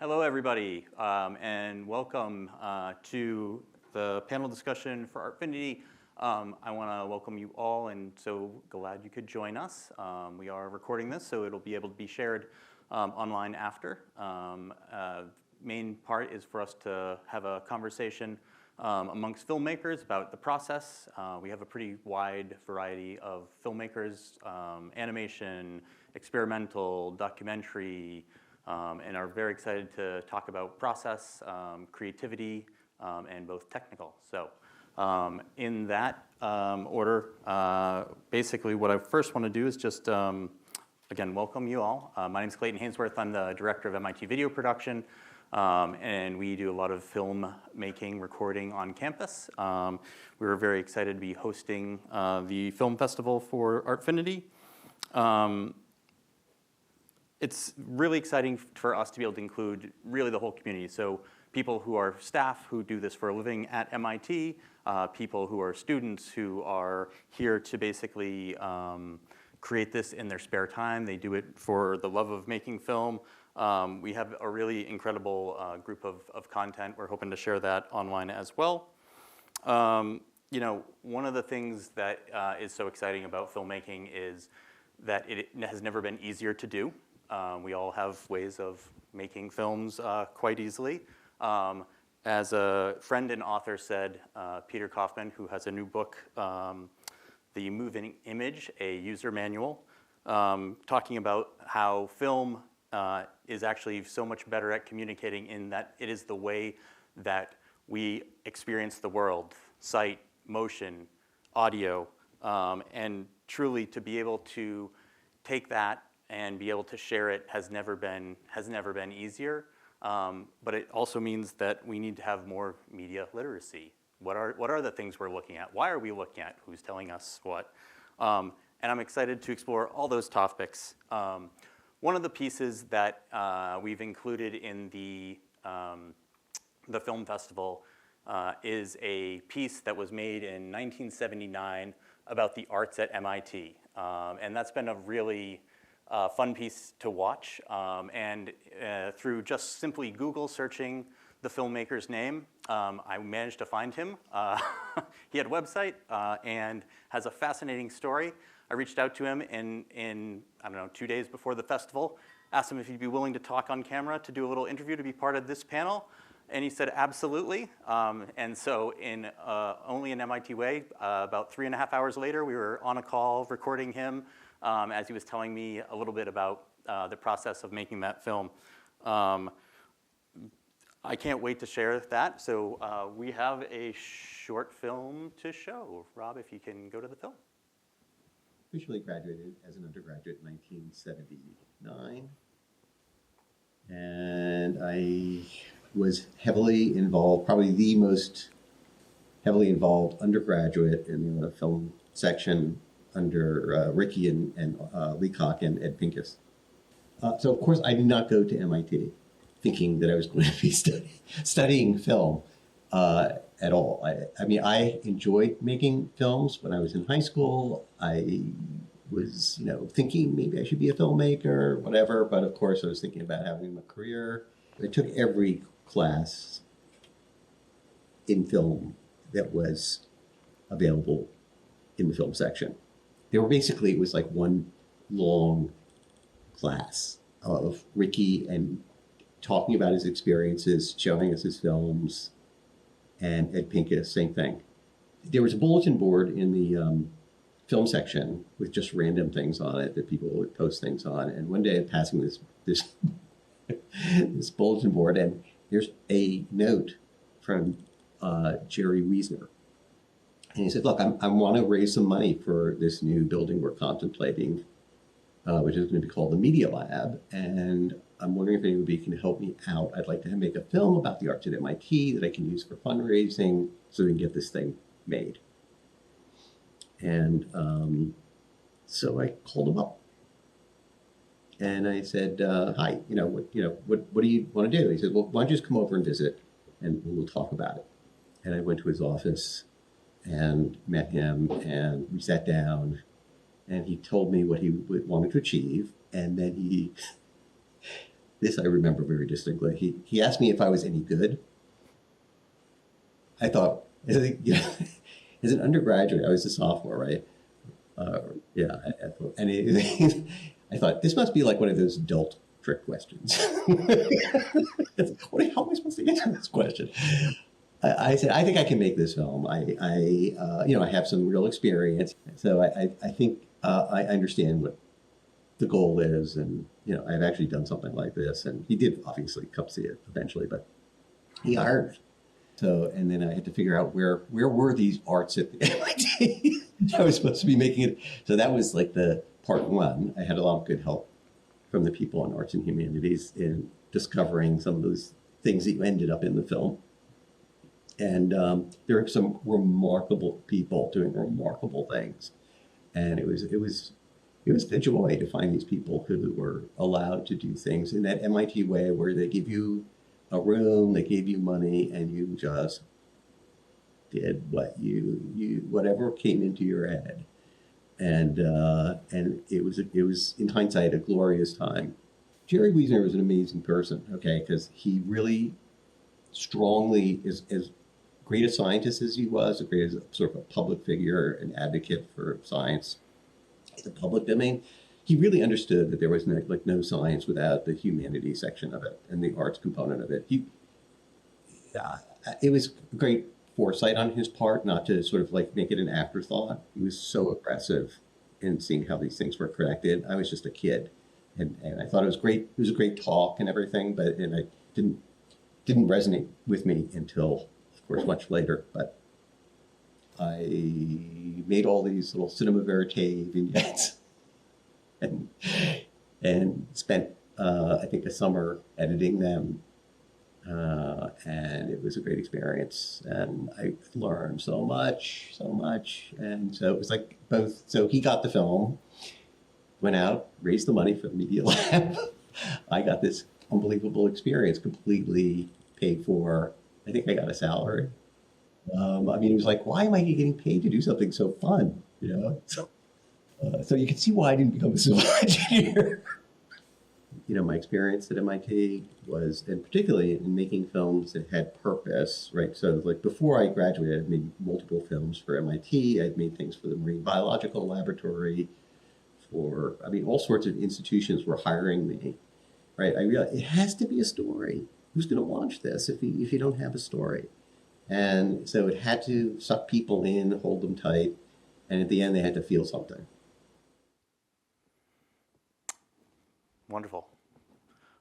Hello, everybody, and welcome to the panel discussion for Artfinity. I want to welcome you all, and so glad you could join us. We are recording this, so it'll be able to be shared online after. Main part is for us to have a conversation amongst filmmakers about the process. We have a pretty wide variety of filmmakers, animation, experimental, documentary, and are very excited to talk about process, creativity, and both technical. So in that order, basically what I first want to do is just, again, welcome you all. My name is Clayton Hainsworth. I'm the director of MIT Video Production, and we do a lot of film making, recording on campus. We were very excited to be hosting the film festival for Artfinity. It's really exciting for us to be able to include really the whole community. So people who are staff who do this for a living at MIT, people who are students who are here to basically create this in their spare time. They do it for the love of making film. We have a really incredible group of content. We're hoping to share that online as well. You know, one of the things that is so exciting about filmmaking is that it has never been easier to do. We all have ways of making films quite easily. As a friend and author said, Peter Kaufman, who has a new book, The Moving Image, a User Manual, talking about how film is actually so much better at communicating in that it is the way that we experience the world, sight, motion, audio, and truly to be able to take that and be able to share it has never been easier. But it also means that we need to have more media literacy. What are the things we're looking at? Why are we looking at? Who's telling us what? And I'm excited to explore all those topics. One of the pieces that we've included in the film festival is a piece that was made in 1979 about the arts at MIT. And that's been a really fun piece to watch, and through just simply Google searching the filmmaker's name, I managed to find him. He had a website and has a fascinating story. I reached out to him in I don't know, 2 days before the festival, asked him if he'd be willing to talk on camera to do a little interview to be part of this panel, and he said absolutely. And so in only an MIT way, about 3.5 hours later, we were on a call recording him as he was telling me a little bit about the process of making that film. I can't wait to share that. So we have a short film to show. Rob, if you can go to the film. Officially graduated as an undergraduate in 1979. And I was heavily involved, probably the most heavily involved undergraduate in the film section under Ricky and Leacock and Ed Pincus. So of course I did not go to MIT thinking that I was going to be studying film at all. I mean, I enjoyed making films when I was in high school. I was, thinking maybe I should be a filmmaker, whatever. But of course I was thinking about having a career. I took every class in film that was available in the film section. There were basically, it was like one long class of Ricky and talking about his experiences, showing us his films, and Ed Pincus, same thing. There was a bulletin board in the film section with just random things on it that people would post things on. And one day I'm passing this this bulletin board, and there's a note from Jerry Wiesner. And he said, look, I want to raise some money for this new building we're contemplating, which is going to be called the Media Lab. And I'm wondering if anybody can help me out. I'd like to make a film about the arts at MIT that I can use for fundraising so we can get this thing made. And so I called him up. And I said, hi, what do you want to do? He said, well, why don't you just come over and visit and we'll talk about it. And I went to his office and met him, and we sat down, and he told me what he wanted to achieve, and then he This I remember very distinctly. He asked me if I was any good. I thought, you know, as an undergraduate, I was a sophomore, right? Yeah, I thought, and I thought, this must be like one of those adult trick questions. How am I supposed to answer this question? I said, I think I can make this film. You know, I have some real experience, so I think I understand what the goal is, and you know, I've actually done something like this. And he did obviously come see it eventually, but he hired. So, and then I had to figure out where were these arts at the MIT. I was supposed to be making it. So that was like the part one. I had a lot of good help from the people in arts and humanities in discovering some of those things that ended up in the film. And there were some remarkable people doing remarkable things. And it was the joy to find these people who were allowed to do things in that MIT way where they give you a room, they gave you money, and you just did what whatever came into your head. And it was in hindsight a glorious time. Jerry Wiesner was an amazing person, okay, because he really strongly is as great a scientist as he was, as great as a sort of a public figure, an advocate for science in the public domain. He really understood that there was no science without the humanities section of it and the arts component of it. It was great foresight on his part not to sort of like make it an afterthought. He was so aggressive in seeing how these things were connected. I was just a kid, and I thought it was great. It was a great talk and everything, but I didn't resonate with me until, of course, much later. But I made all these little cinema verite vignettes. And spent, I think, a summer editing them. And it was a great experience. And I learned so much. And so it was like both. So he got the film, went out, raised the money for the Media Lab. I got this unbelievable experience, completely paid for. I think I got a salary. I mean, it was like, why am I getting paid to do something so fun? You know? So you can see why I didn't become a civil engineer. You know, my experience at MIT was, and particularly in making films that had purpose, right? So like before I graduated, I made multiple films for MIT. I'd made things for the Marine Biological Laboratory, all sorts of institutions were hiring me, right? I realized it has to be a story. Who's going to watch this if you don't have a story? And so it had to suck people in, hold them tight, and at the end they had to feel something. Wonderful.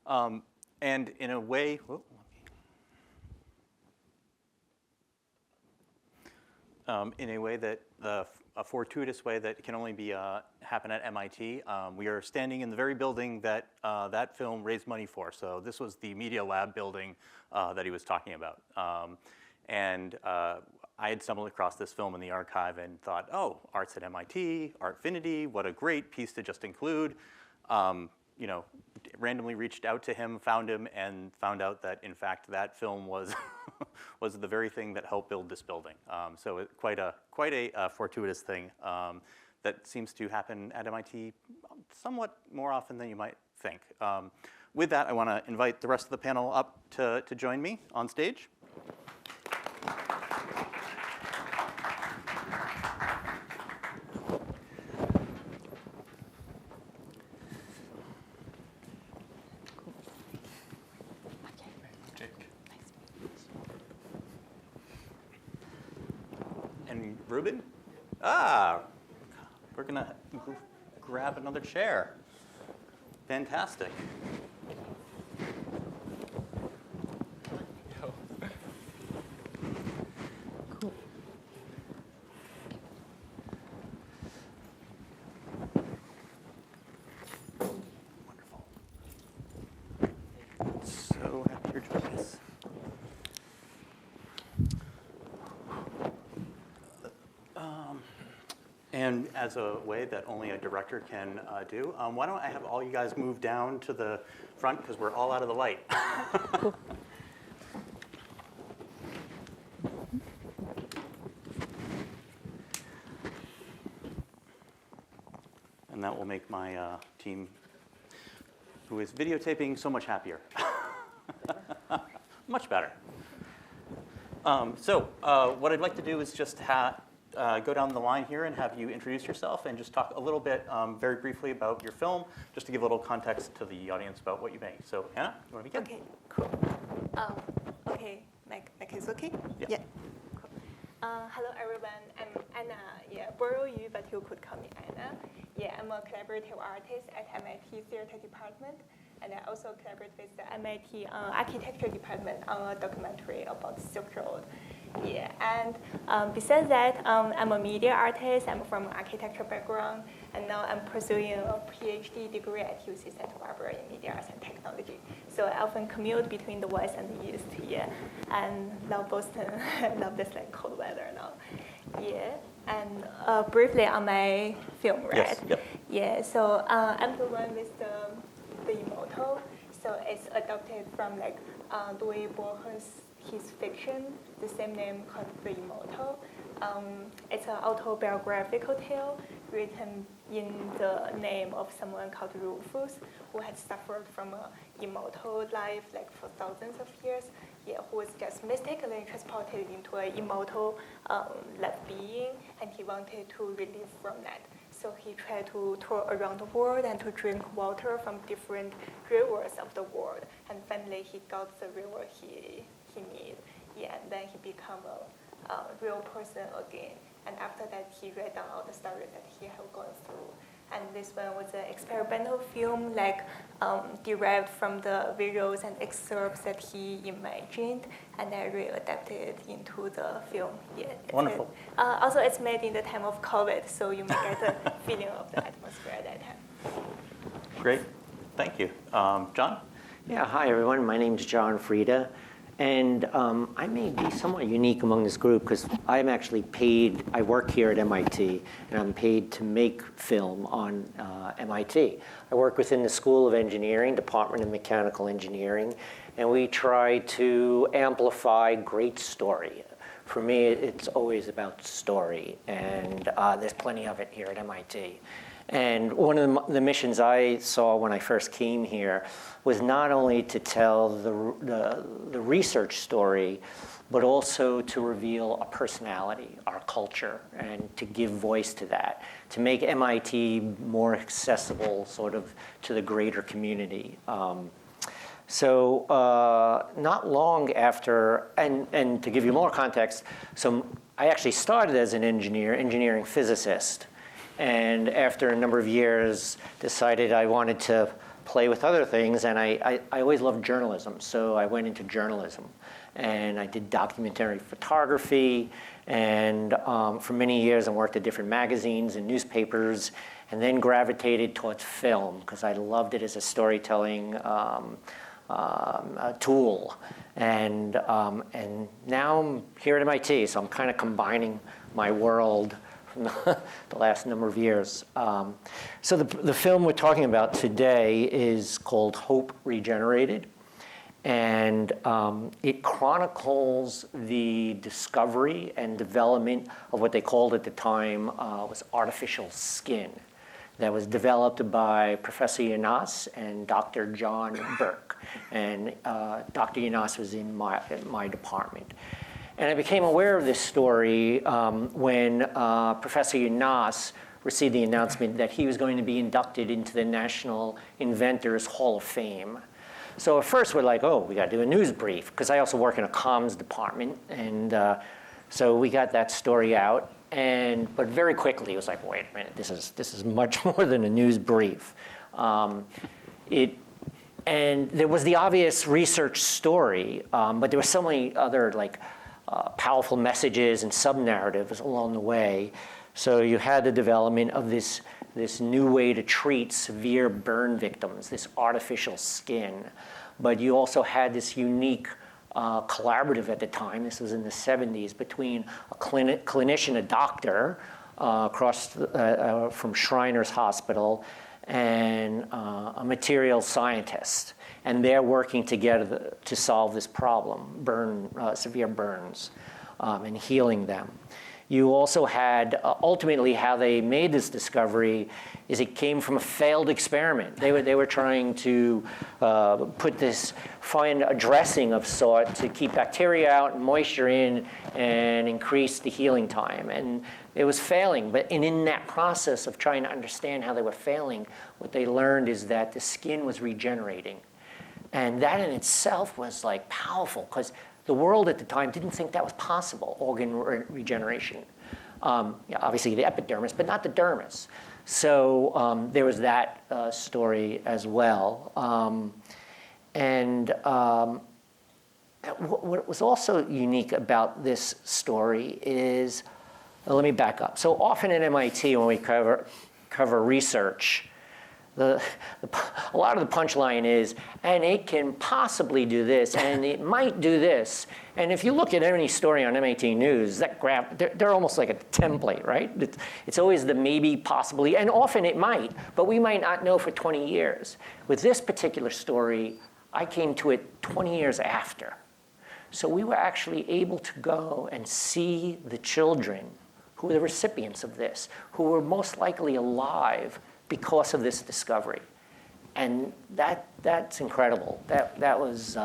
And in a way, that a fortuitous way that can only be happen at MIT, we are standing in the very building that that film raised money for. So this was the Media Lab building that he was talking about. And I had stumbled across this film in the archive and thought, oh, arts at MIT, Artfinity, what a great piece to just include. You know, randomly reached out to him, found him, and found out that in fact that film was was the very thing that helped build this building. So quite a fortuitous thing that seems to happen at MIT somewhat more often than you might think. With that, I want to invite the rest of the panel up to join me on stage. And Reuben? We're going to grab another chair. Fantastic. Cool. Wonderful. So happy you're joining us. And as a way that only a director can do, why don't I have all you guys move down to the front because we're all out of the light. Cool. And that will make my team With videotaping, so much happier. Much better. What I'd like to do is just go down the line here and have you introduce yourself and just talk a little bit, very briefly, about your film, just to give a little context to the audience about what you make. So, Anna, you want to begin? Okay, cool. Okay, Mike is okay? Yeah. Cool. Hello, everyone. I'm Anna. Yeah, Borou Yu, but you could call me Anna. Yeah, I'm a collaborative artist at MIT Theater Department, and I also collaborate with the MIT Architecture Department on a documentary about the Silk Road. Yeah, and besides that, I'm a media artist. I'm from an architecture background, and now I'm pursuing a PhD degree at UC Santa Barbara in media arts and technology. So I often commute between the West and the East. Yeah, and love Boston. Love this like cold weather now. Yeah, and briefly on my film, right? Yes. Yep. Yeah. So I'm the one with the immortal. So it's adopted from like Louis Borges, his fiction, the same name called The Immortal. It's an autobiographical tale written in the name of someone called Fuchs, who had suffered from an immortal life like for thousands of years, who was just mistakenly transported into an immortal left being, and he wanted to relieve from that. So he tried to tour around the world and to drink water from different rivers of the world, and finally he got the river he need. Yeah, and then he became a real person again. And after that, he read down all the stories that he had gone through. And this one was an experimental film, like derived from the visuals and excerpts that he imagined, and I readapted it into the film. Yeah, Wonderful. Also, it's made in the time of COVID, so you may get a feeling of the atmosphere at that time. Great. Thank you. John? Yeah, hi everyone. My name is John Freidah. And I may be somewhat unique among this group because I'm actually paid, I work here at MIT, and I'm paid to make film on MIT. I work within the School of Engineering, Department of Mechanical Engineering, and we try to amplify great story. For me, it's always about story, and there's plenty of it here at MIT. And one of the missions I saw when I first came here was not only to tell the research story, but also to reveal a personality, our culture, and to give voice to that, to make MIT more accessible sort of to the greater community. So not long after, and to give you more context, so I actually started as an engineering physicist. And after a number of years, decided I wanted to play with other things, and I always loved journalism, so I went into journalism. And I did documentary photography, and for many years I worked at different magazines and newspapers, and then gravitated towards film, because I loved it as a storytelling tool. And now I'm here at MIT, so I'm kind of combining my world from the last number of years. So the film we're talking about today is called Hope Regenerated. And it chronicles the discovery and development of what they called at the time was artificial skin that was developed by Professor Yanas and Dr. John Burke. And Dr. Yanas was in my department. And I became aware of this story when Professor Yanas received the announcement that he was going to be inducted into the National Inventors Hall of Fame. So at first we're like, oh, we got to do a news brief, because I also work in a comms department. And so we got that story out. But very quickly it was like, wait a minute, this is much more than a news brief. And there was the obvious research story, but there were so many other powerful messages and sub-narratives along the way. So you had the development of this new way to treat severe burn victims, this artificial skin. But you also had this unique collaborative at the time, this was in the 70s, between a clinician, a doctor, across from Shriners Hospital, and a materials scientist. And they're working together to solve this problem, severe burns, and healing them. You also had, ultimately how they made this discovery is it came from a failed experiment. They were trying to find a dressing of sort to keep bacteria out and moisture in and increase the healing time. And it was failing, but in that process of trying to understand how they were failing, what they learned is that the skin was regenerating. And that in itself was like powerful, because the world at the time didn't think that was possible, organ regeneration. Obviously the epidermis, but not the dermis. So there was that story as well. What was also unique about this story is, let me back up. So often at MIT when we cover research, a lot of the punchline is, and it can possibly do this, and it might do this. And if you look at any story on MIT News, that graph, they're almost like a template, right? It's always the maybe, possibly, and often it might, but we might not know for 20 years. With this particular story, I came to it 20 years after. So we were actually able to go and see the children who were the recipients of this, who were most likely alive because of this discovery. And that's incredible. That was,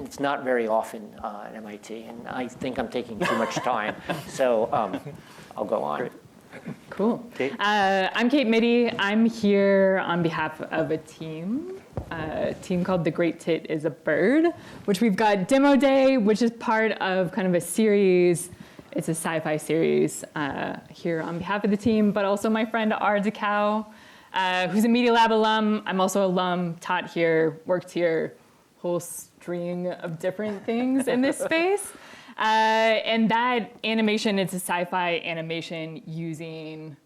it's not very often at MIT, and I think I'm taking too much time, so I'll go on. Great. Cool. Kate? I'm Kate Mytty. I'm here on behalf of a team called The Great Tit is a Bird, which we've got Demo Day, which is part of kind of a series. It's a sci-fi series here on behalf of the team, but also my friend R. DeCow, who's a Media Lab alum. I'm also alum, taught here, worked here, whole string of different things in this space. And that animation, it's a sci-fi animation using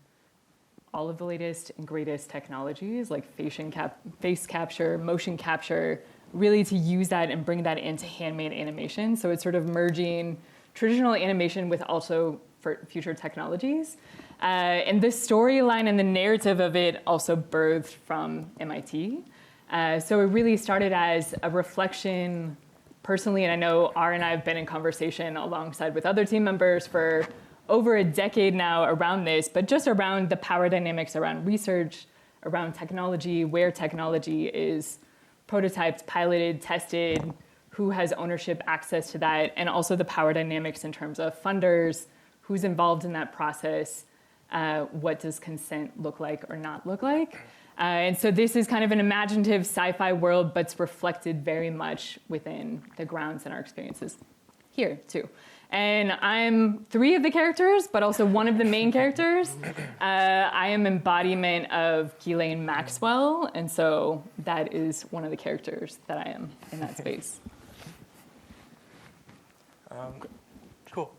all of the latest and greatest technologies like face capture, motion capture, really to use that and bring that into handmade animation. So it's sort of merging traditional animation with also for future technologies. And the storyline and the narrative of it also birthed from MIT. So it really started as a reflection personally, and I know R and I have been in conversation alongside with other team members for over a decade now around this, but just around the power dynamics around research, around technology, where technology is prototyped, piloted, tested, who has ownership, access to that, and also the power dynamics in terms of funders, who's involved in that process, what does consent look like or not look like. And so this is kind of an imaginative sci-fi world, but it's reflected very much within the grounds and our experiences here too. And I'm 3 of the characters, but also one of the main characters. I am embodiment of Ghislaine Maxwell, and so that is one of the characters that I am in that space. Cool.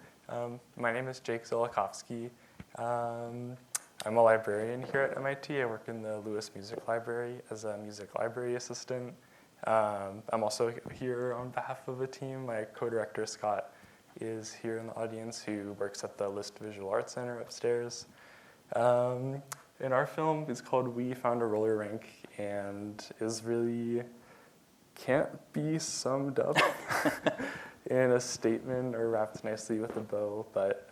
My name is Jake Zelikovsky. I'm a librarian here at MIT. I work in the Lewis Music Library as a music library assistant. I'm also here on behalf of a team. My co-director, Scott, is here in the audience, who works at the List Visual Arts Center upstairs. And our film is called We Found a Roller Rink, and is really can't be summed up in a statement or wrapped nicely with a bow, but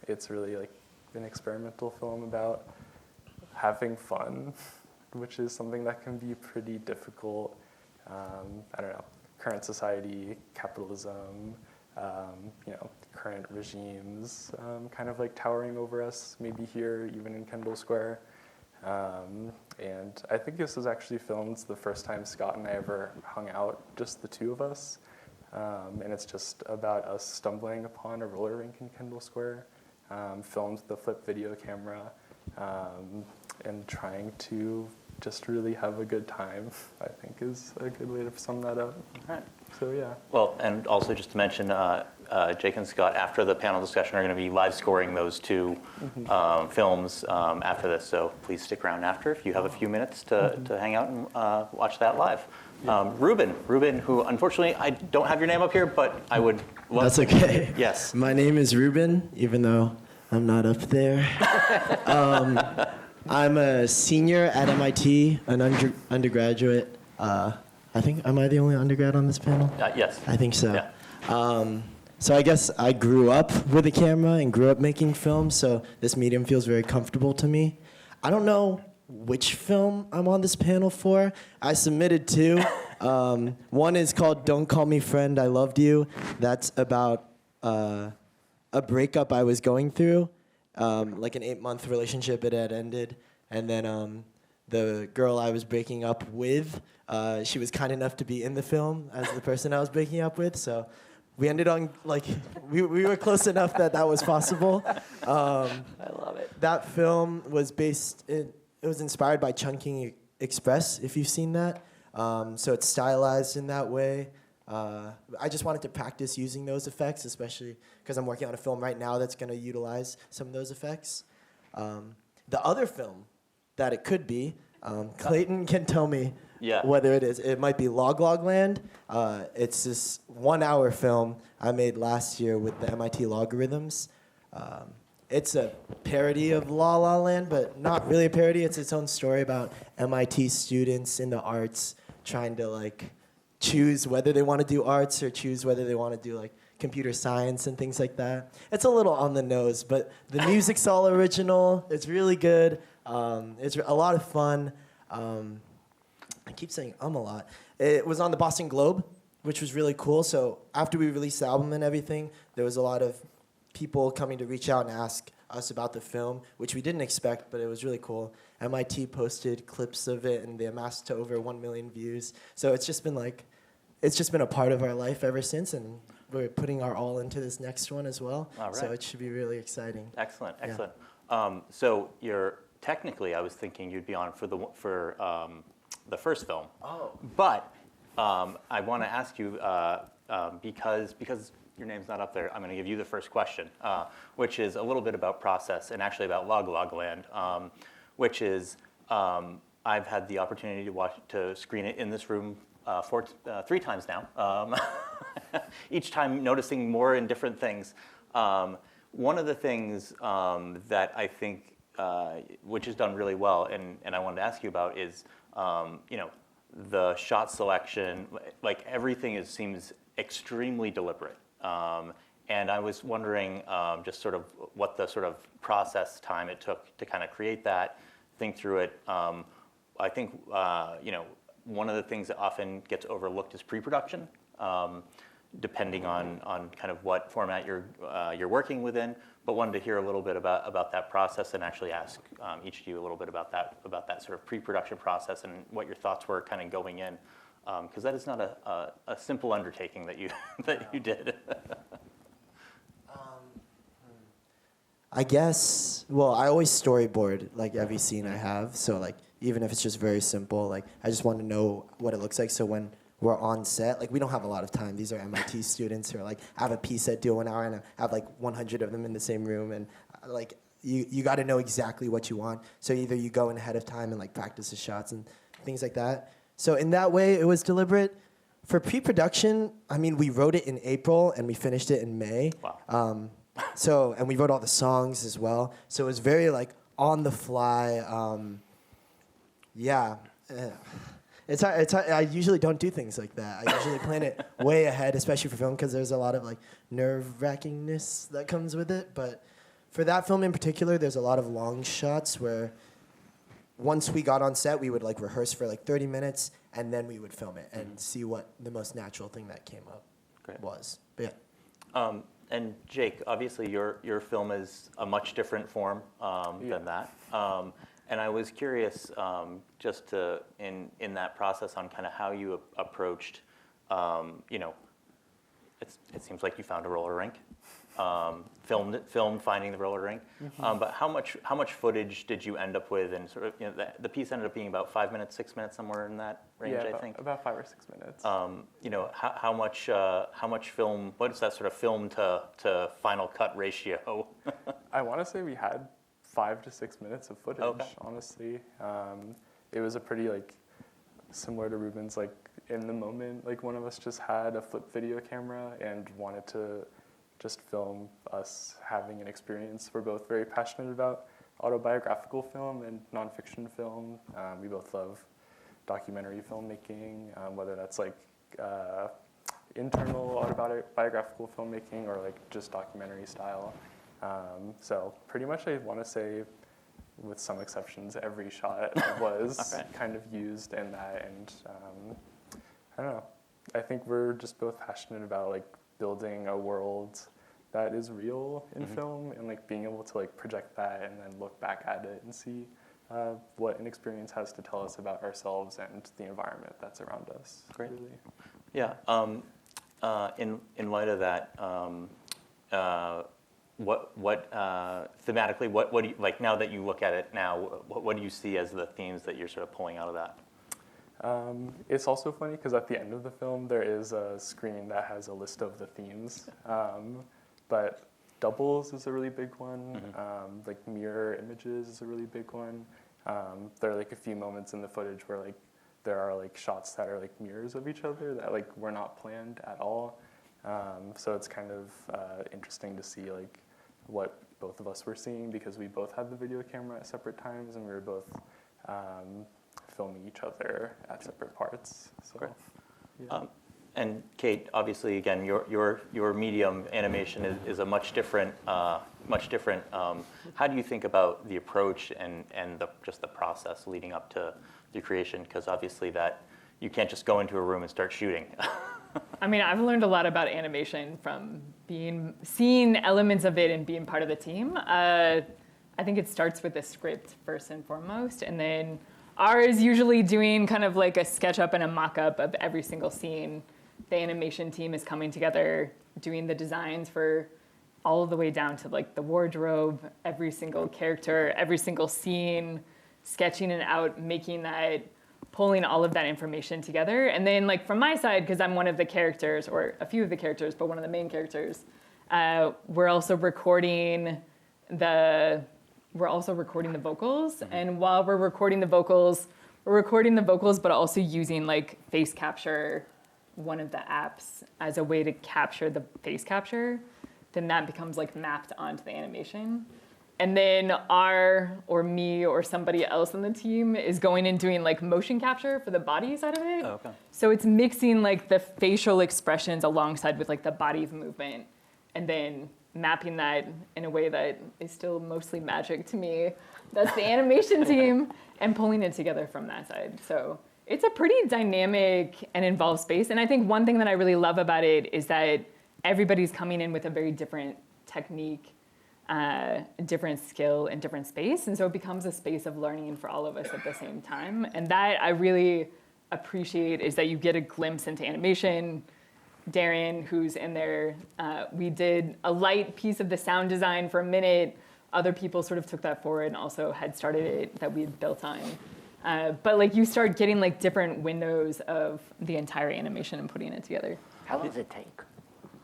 it's really like an experimental film about having fun, which is something that can be pretty difficult. I don't know, current society, capitalism, current regimes kind of like towering over us, maybe here, even in Kendall Square. And I think this was actually filmed the first time Scott and I ever hung out, just the 2 of us. And it's just about us stumbling upon a roller rink in Kendall Square, filmed the flip video camera, and trying to just really have a good time, I think is a good way to sum that up. All right. So yeah. Well, and also just to mention, Jake and Scott, after the panel discussion, are going to be live scoring those 2 films after this. So please stick around after if you have a few minutes to hang out and watch that live. Reuben, who unfortunately I don't have your name up here, but I would love That's okay. Yes. My name is Reuben, even though I'm not up there. I'm a senior at MIT, an undergraduate. I think, am I the only undergrad on this panel? Yes. I think so. Yeah. So I guess I grew up with a camera and grew up making film, so this medium feels very comfortable to me. I don't know which film I'm on this panel for. I submitted two. One is called Don't Call Me Friend, I Loved You. That's about a breakup I was going through, like an 8-month relationship it had ended. And then the girl I was breaking up with, she was kind enough to be in the film as the person I was breaking up with. So we ended on, like, we were close enough that was possible. I love it. That film was it was inspired by Chungking Express, if you've seen that. So it's stylized in that way. I just wanted to practice using those effects, especially because I'm working on a film right now that's going to utilize some of those effects. The other film that it could be, Clayton can tell me whether it is. It might be Log Log Land. It's this 1-hour film I made last year with the MIT Logarithms. It's a parody of La La Land, but not really a parody. It's its own story about MIT students in the arts trying to like choose whether they want to do arts or choose whether they want to do like computer science and things like that. It's a little on the nose, but the music's all original. It's really good. It's a lot of fun. I keep saying a lot. It was on the Boston Globe, which was really cool. So after we released the album and everything, there was a lot of people coming to reach out and ask us about the film, which we didn't expect, but it was really cool. MIT posted clips of it, and they amassed to over 1 million views. So it's just been a part of our life ever since, and we're putting our all into this next one as well. All right. So it should be really exciting. Excellent, Yeah. excellent. So you're technically, I was thinking you'd be on for the first film. Oh. But I want to ask you because your name's not up there, I'm going to give you the first question, which is a little bit about process and actually about Log Log Land, which is I've had the opportunity to screen it in this room 3 times now, each time noticing more and different things. One of the things that I think which is done really well, and I wanted to ask you about is the shot selection. Like everything seems extremely deliberate. And I was wondering just sort of what the sort of process time it took to kind of create that, think through it. I think one of the things that often gets overlooked is pre-production, depending on kind of what format you're working within. But wanted to hear a little bit about that process and actually ask each of you a little bit about that sort of pre-production process and what your thoughts were kind of going in. Because that is not a simple undertaking that you did. I guess, well, I always storyboard like every scene I have. So like even if it's just very simple, like I just want to know what it looks like. So when we're on set, like we don't have a lot of time. These are MIT students who are like have a piece that do 1 hour, and I have like 100 of them in the same room, and like you got to know exactly what you want. So either you go in ahead of time and like practice the shots and things like that. So in that way, it was deliberate. For pre-production, I mean, we wrote it in April and we finished it in May. Wow. And we wrote all the songs as well. So it was very like on the fly. It's hard. I usually don't do things like that. I usually plan it way ahead, especially for film, because there's a lot of like nerve-wrackingness that comes with it. But for that film in particular, there's a lot of long shots where once we got on set, we would like rehearse for like 30 minutes, and then we would film it and see what the most natural thing that came up was. But yeah. And Jake, obviously your film is a much different form than that. And I was curious just to in that process on kind of how you approached, it seems like you found a roller rink. Filmed finding the roller rink, but how much footage did you end up with? And sort of, the piece ended up being about 5 minutes, 6 minutes, somewhere in that range, I think. About 5 or 6 minutes. How much film? What is that sort of film to final cut ratio? I want to say we had 5 to 6 minutes of footage. Okay. Honestly, it was a pretty like similar to Reuben's, like in the moment. Like one of us just had a flip video camera and wanted to just film us having an experience we're both very passionate about, autobiographical film and nonfiction film. We both love documentary filmmaking, whether that's like internal autobiographical filmmaking or like just documentary style. So pretty much I want to say, with some exceptions, every shot was kind of used in that. And I don't know. I think we're just both passionate about like building a world that is real in film, and like being able to like project that and then look back at it and see what an experience has to tell us about ourselves and the environment that's around us. Great. Really. Yeah. In light of that, what thematically, what do you like now that you look at it now? What do you see as the themes that you're sort of pulling out of that? It's also funny because at the end of the film there is a screen that has a list of the themes, but doubles is a really big one. Like mirror images is a really big one. There are like a few moments in the footage where like there are like shots that are like mirrors of each other that like were not planned at all. So it's kind of interesting to see like what both of us were seeing, because we both had the video camera at separate times and we were both filming each other at separate parts. So, Great. yeah. And Kate, obviously, again, your medium animation is a much different. How do you think about the approach and just the process leading up to your creation? Because obviously that you can't just go into a room and start shooting. I mean, I've learned a lot about animation from seeing elements of it and being part of the team. I think it starts with the script first and foremost, and then ours usually doing kind of like a sketch-up and a mock-up of every single scene. The animation team is coming together, doing the designs for all the way down to like the wardrobe, every single character, every single scene, sketching it out, making that, pulling all of that information together. And then like from my side, because I'm one of the characters, or a few of the characters, but one of the main characters, we're also recording the vocals. And while we're recording the vocals, but also using like face capture, one of the apps, as a way to capture the face capture. Then that becomes like mapped onto the animation. And then me or somebody else on the team is going and doing like motion capture for the body side of it. Oh, okay. So it's mixing like the facial expressions alongside with like the body movement, and then mapping that in a way that is still mostly magic to me. That's the animation team, and pulling it together from that side. So it's a pretty dynamic and involved space. And I think one thing that I really love about it is that everybody's coming in with a very different technique, different skill, and different space. And so it becomes a space of learning for all of us at the same time. And that I really appreciate, is that you get a glimpse into animation. Darren, who's in there, we did a light piece of the sound design for a minute. Other people sort of took that forward and also had started it that we had built on. But like you start getting like different windows of the entire animation and putting it together. How long does it take?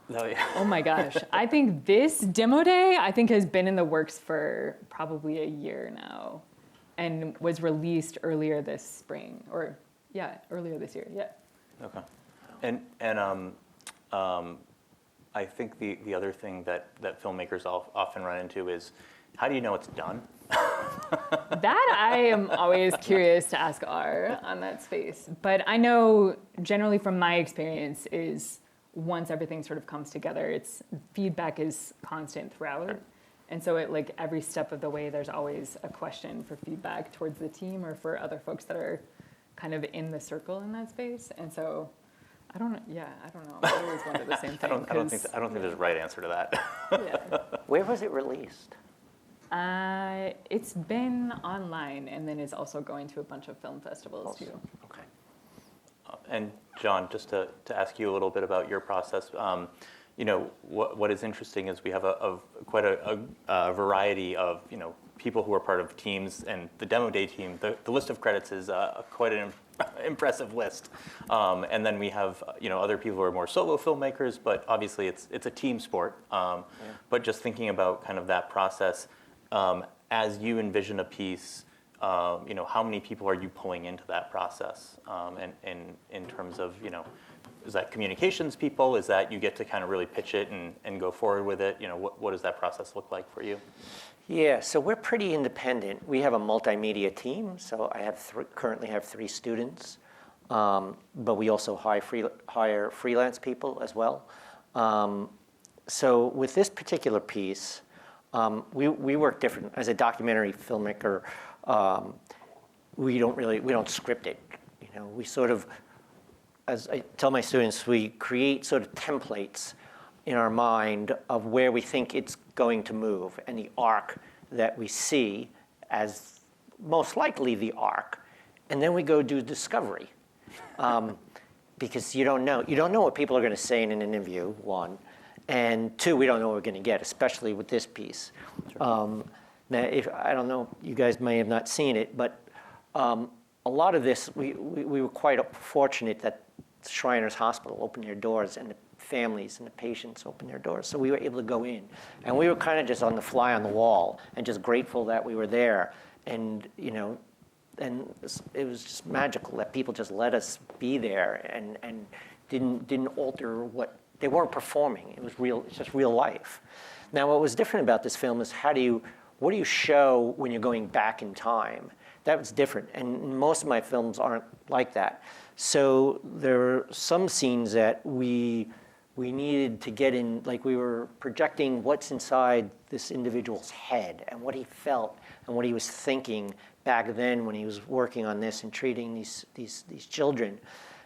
No, yeah. Oh my gosh. I think this demo day, has been in the works for probably a year now, and was released earlier this spring, earlier this year, yeah. Okay. And I think the other thing that filmmakers often run into is, how do you know it's done? That I am always curious to ask R on that space. But I know generally from my experience is once everything sort of comes together, feedback is constant throughout. And so at like every step of the way, there's always a question for feedback towards the team or for other folks that are kind of in the circle in that space. And so I don't know. I always wonder the same thing. I don't think there's a right answer to that. Yeah. Where was it released? It's been online, and then is also going to a bunch of film festivals too. Okay. And John, just to ask you a little bit about your process, what is interesting is we have quite a variety of people who are part of teams, and the demo day team. The list of credits is quite an impressive list, and then we have other people who are more solo filmmakers, but obviously it's a team sport. But just thinking about kind of that process, as you envision a piece. How many people are you pulling into that process? And in terms of, is that communications people? Is that you get to kind of really pitch it and go forward with it? What does that process look like for you? Yeah, so we're pretty independent. We have a multimedia team, so I currently have 3 students. but we also hire freelance people as well. So with this particular piece, we work different. As a documentary filmmaker, we don't script it. We sort of, as I tell my students, we create sort of templates in our mind of where we think it's going to move and the arc that we see as most likely the arc. And then we go do discovery. Because you don't know what people are going to say in an interview, one. And two, we don't know what we're going to get, especially with this piece. Now, I don't know, you guys may have not seen it, but a lot of this, we were quite fortunate that Shriners Hospital opened their doors and the families and the patients opened their doors. So we were able to go in. And we were kind of just on the fly on the wall and just grateful that we were there. And, and it was just magical that people just let us be there and didn't alter what, they weren't performing. It was real, it's just real life. Now, what was different about this film is what do you show when you're going back in time? That was different, and most of my films aren't like that. So there are some scenes that we needed to get in, like we were projecting what's inside this individual's head and what he felt and what he was thinking back then when he was working on this and treating these children.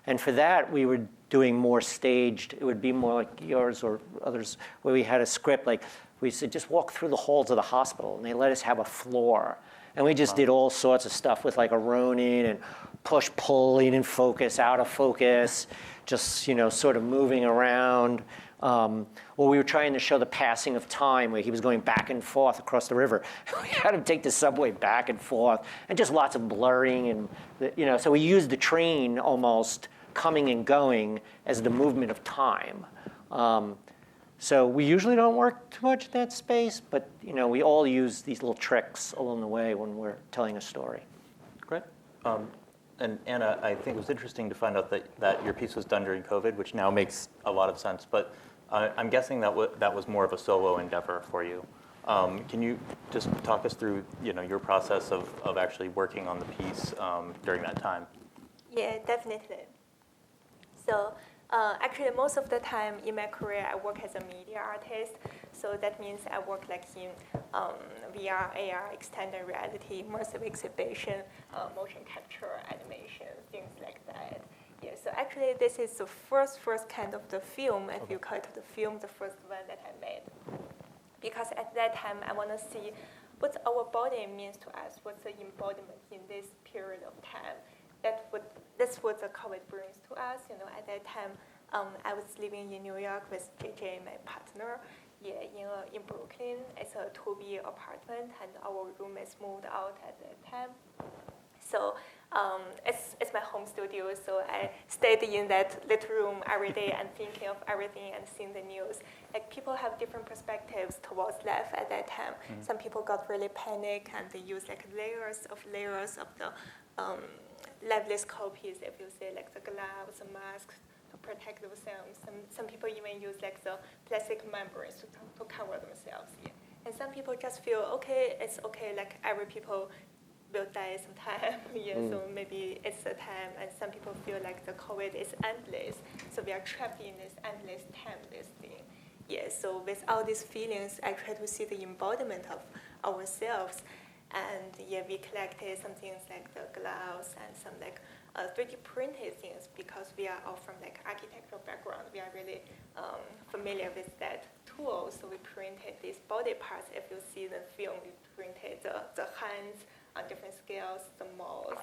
And for that, we were doing more staged. It would be more like yours or others, where we had a script, like we said, just walk through the halls of the hospital, and they let us have a floor. And we just did all sorts of stuff with like a Ronin and push, pull, in focus, out of focus, just, sort of moving around. Well, we were trying to show the passing of time where he was going back and forth across the river. We had him take the subway back and forth and just lots of blurring. And, so we used the train almost coming and going as the movement of time. So we usually don't work too much in that space, but we all use these little tricks along the way when we're telling a story. Great. And Anna, I think it was interesting to find out that your piece was done during COVID, which now makes a lot of sense. But I'm guessing that was more of a solo endeavor for you. Can you just talk us through your process of actually working on the piece during that time? Yeah, definitely. So actually, most of the time in my career, I work as a media artist. So that means I work like in VR, AR, extended reality, immersive exhibition, motion capture, animation, things like that. Yeah, so actually, this is the first kind of the film, if you call it the film, the first one that I made. Because at that time, I want to see what our body means to us, what's the embodiment in this period of time. That's what the COVID brings to us. At that time, I was living in New York with JJ, my partner, in Brooklyn. It's a 2B apartment, and our roommates moved out at that time. So it's my home studio, so I stayed in that little room every day and thinking of everything and seeing the news. Like, people have different perspectives towards life at that time. Mm-hmm. Some people got really panic, and they use like layers of the lifeless copies, if you say, like the gloves, the masks, to protect themselves. Some people even use like the plastic membranes to cover themselves. Yeah. And some people just feel, okay, it's okay, like every people will die sometime. So maybe it's the time. And some people feel like the COVID is endless. So we are trapped in this endless, timeless thing. Yeah, so with all these feelings, I try to see the embodiment of ourselves. And we collected some things like the gloves and some like 3D printed things, because we are all from like architectural background. We are really familiar with that tool. So we printed these body parts. If you see the film, we printed the hands on different scales, the mouth,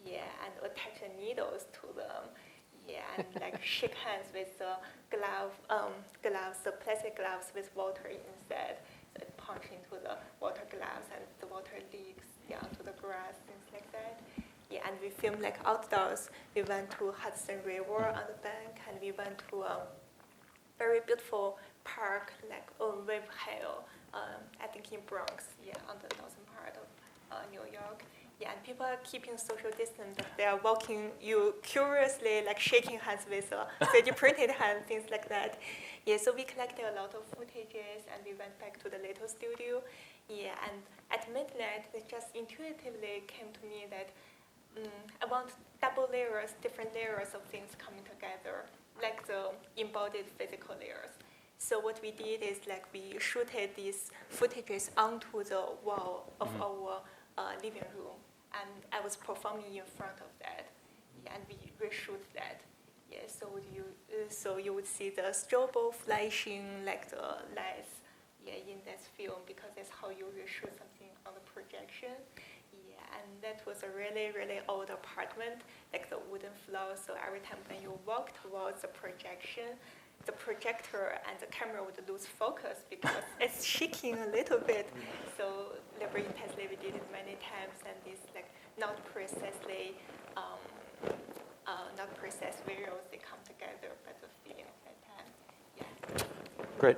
and attach the needles to them. And like shake hands with the gloves, the plastic gloves with water inside. So it punch into the water glass, and the water leaks onto the grass, things like that. And we filmed like outdoors. We went to Hudson River on the bank, and we went to a very beautiful park, like Wave Hill, I think in Bronx, on the northern part of New York. And people are keeping social distance. They are walking you curiously, like shaking hands with 3D printed hand, things like that. So we collected a lot of footages, and we went back to the little studio. And at midnight, it just intuitively came to me that I want double layers, different layers of things coming together, like the embodied physical layers. So what we did is like we shooted these footages onto the wall of our living room, and I was performing in front of that, and we reshoot that. Yeah, so you would see the strobo flashing like the lights, in that film, because that's how you reshoot something on the projection. Yeah, and that was a really, really old apartment, like the wooden floor. So every time when you walk towards the projection, the projector and the camera would lose focus because it's shaking a little bit. So very intensely we did it many times, and these like not precisely visuals, they come together, but the feeling of that time. Yeah. Great.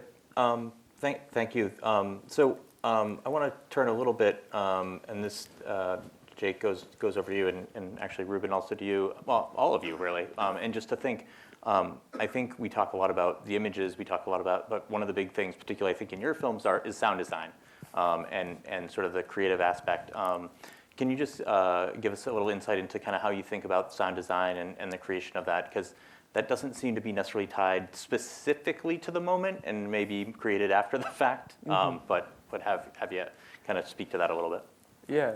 Thank you. I want to turn a little bit, and this, Jake, goes over to you, and actually Reuben also to you, well, all of you really, and just to think, I think we talk a lot about the images, we talk a lot about, but one of the big things, particularly I think in your films, is sound design, and sort of the creative aspect. Can you just give us a little insight into kind of how you think about sound design and the creation of that? Because that doesn't seem to be necessarily tied specifically to the moment and maybe created after the fact, but have you kind of speak to that a little bit? Yeah,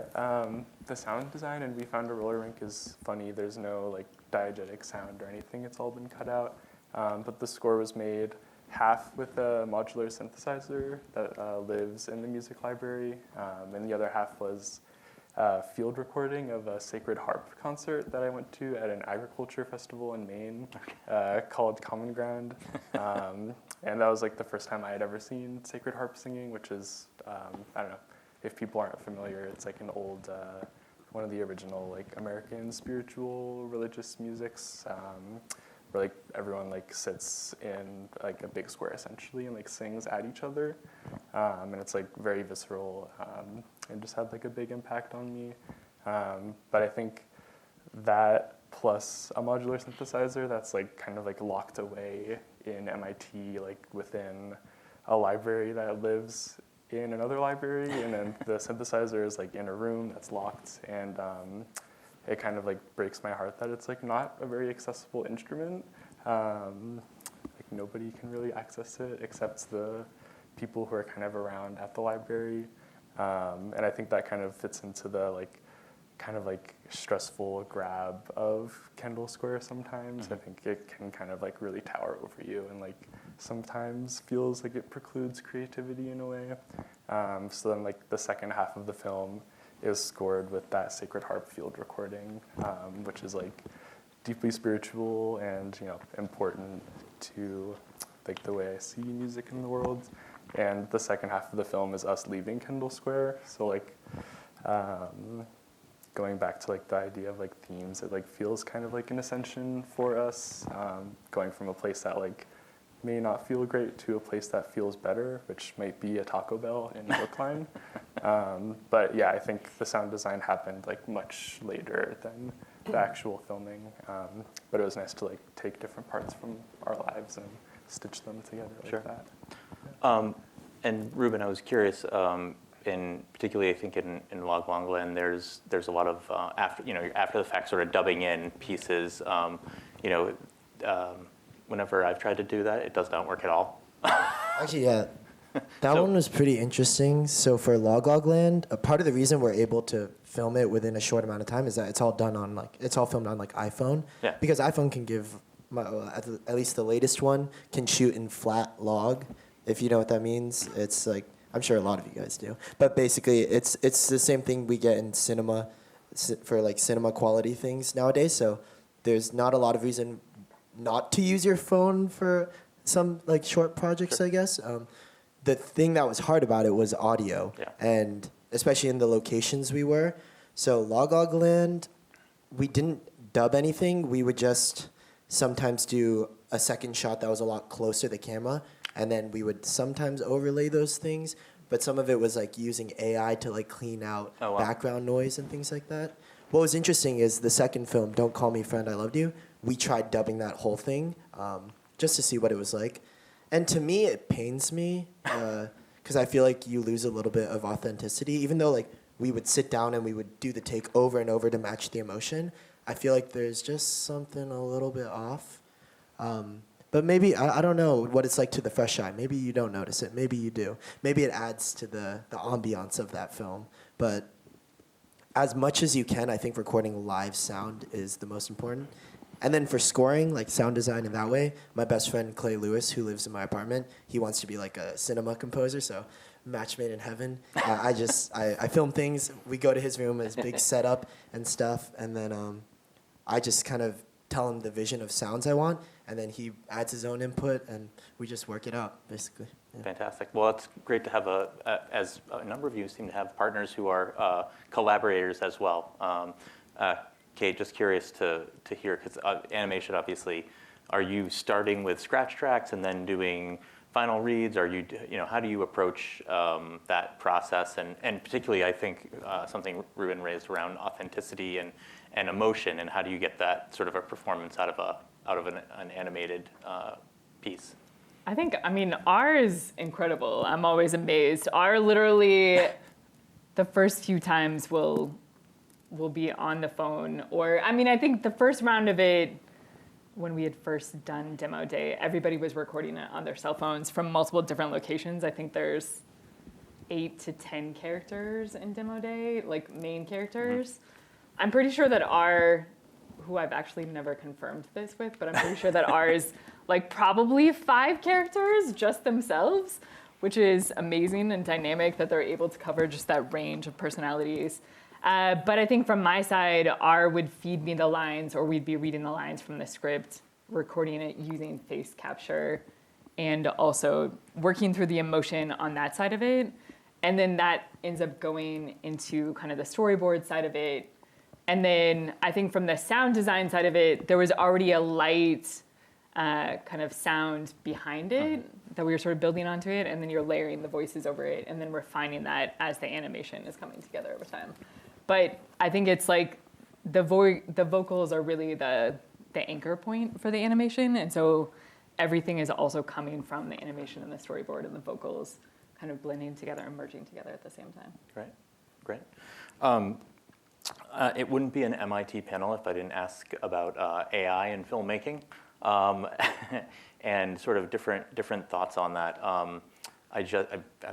the sound design in We Found a Roller Rink is funny. There's no like diegetic sound or anything. It's all been cut out. But the score was made half with a modular synthesizer that lives in the music library, and the other half was a field recording of a sacred harp concert that I went to at an agriculture festival in Maine called Common Ground. And that was like the first time I had ever seen sacred harp singing, which is, I don't know, if people aren't familiar, it's like an old, one of the original like American spiritual religious musics, where like everyone like sits in like a big square essentially and like sings at each other, and it's like very visceral, and just had like a big impact on me. But I think that plus a modular synthesizer that's like kind of like locked away in MIT, like within a library that lives in another library, and then the synthesizer is like in a room that's locked, and it kind of like breaks my heart that it's like not a very accessible instrument. Like nobody can really access it except the people who are kind of around at the library, and I think that kind of fits into the like kind of like stressful grab of Kendall Square sometimes. I think it can kind of like really tower over you and like sometimes feels like it precludes creativity in a way. So then like the second half of the film is scored with that sacred harp field recording, which is like deeply spiritual and, you know, important to like the way I see music in the world. And the second half of the film is us leaving Kendall Square. So like going back to like the idea of like themes, it like feels kind of like an ascension for us, going from a place that like may not feel great to a place that feels better, which might be a Taco Bell in Brookline. But yeah, I think the sound design happened like much later than the actual filming. But it was nice to like take different parts from our lives and stitch them together like that. And Reuben, I was curious, in particularly I think in Log Longland, there's a lot of after the fact sort of dubbing in pieces. Whenever I've tried to do that, it does not work at all. Actually, yeah. That one was pretty interesting. So for Logland, a part of the reason we're able to film it within a short amount of time is that it's all done on it's all filmed on like iPhone. Yeah. Because iPhone can give, at least the latest one, can shoot in flat log. If you know what that means, it's like, I'm sure a lot of you guys do. But basically, it's the same thing we get in cinema for like cinema quality things nowadays. So there's not a lot of reason not to use your phone for some like short projects, Sure. I guess. The thing that was hard about it was audio, and especially in the locations we were. So Logland, we didn't dub anything. We would just sometimes do a second shot that was a lot closer to the camera, and then we would sometimes overlay those things. But some of it was like using AI to like clean out background noise and things like that. What was interesting is the second film, Don't Call Me Friend, I Loved You, we tried dubbing that whole thing just to see what it was like. And to me, it pains me because I feel like you lose a little bit of authenticity, even though like we would sit down and we would do the take over and over to match the emotion, I feel like there's just something a little bit off. But maybe, I don't know what it's like to the fresh eye. Maybe you don't notice it. Maybe you do. Maybe it adds to the ambiance of that film. But as much as you can, I think recording live sound is the most important. And then for scoring, like sound design in that way, my best friend Clay Lewis, who lives in my apartment, he wants to be like a cinema composer, so match made in heaven. I film things. We go to his room, his big setup and stuff, and then I just kind of tell him the vision of sounds I want, and then he adds his own input, and we just work it out, basically. Yeah. Fantastic. Well, it's great to have as a number of you seem to have partners who are collaborators as well. Kate, just curious to hear, because animation, obviously, are you starting with scratch tracks and then doing final reads? Are you, how do you approach that process? And particularly, I think something Reuben raised around authenticity and emotion, and how do you get that sort of a performance out of an animated piece? I think, R is incredible. I'm always amazed. R literally, the first few times will be on the phone. Or, I think the first round of it, when we had first done demo day, everybody was recording it on their cell phones from multiple different locations. I think there's 8 to 10 characters in demo day, like main characters. Mm-hmm. I'm pretty sure that R, who I've actually never confirmed this with, but I'm pretty sure that R is like probably 5 characters just themselves, which is amazing and dynamic that they're able to cover just that range of personalities. But I think from my side, R would feed me the lines, or we'd be reading the lines from the script, recording it using face capture, and also working through the emotion on that side of it. And then that ends up going into kind of the storyboard side of it. And then I think from the sound design side of it, there was already a light kind of sound behind it that we were sort of building onto it, and then you're layering the voices over it, and then refining that as the animation is coming together over time. But I think it's like the vocals are really the anchor point for the animation, and so everything is also coming from the animation and the storyboard and the vocals kind of blending together and merging together at the same time. Great. It wouldn't be an MIT panel if I didn't ask about AI and filmmaking, and sort of different thoughts on that. I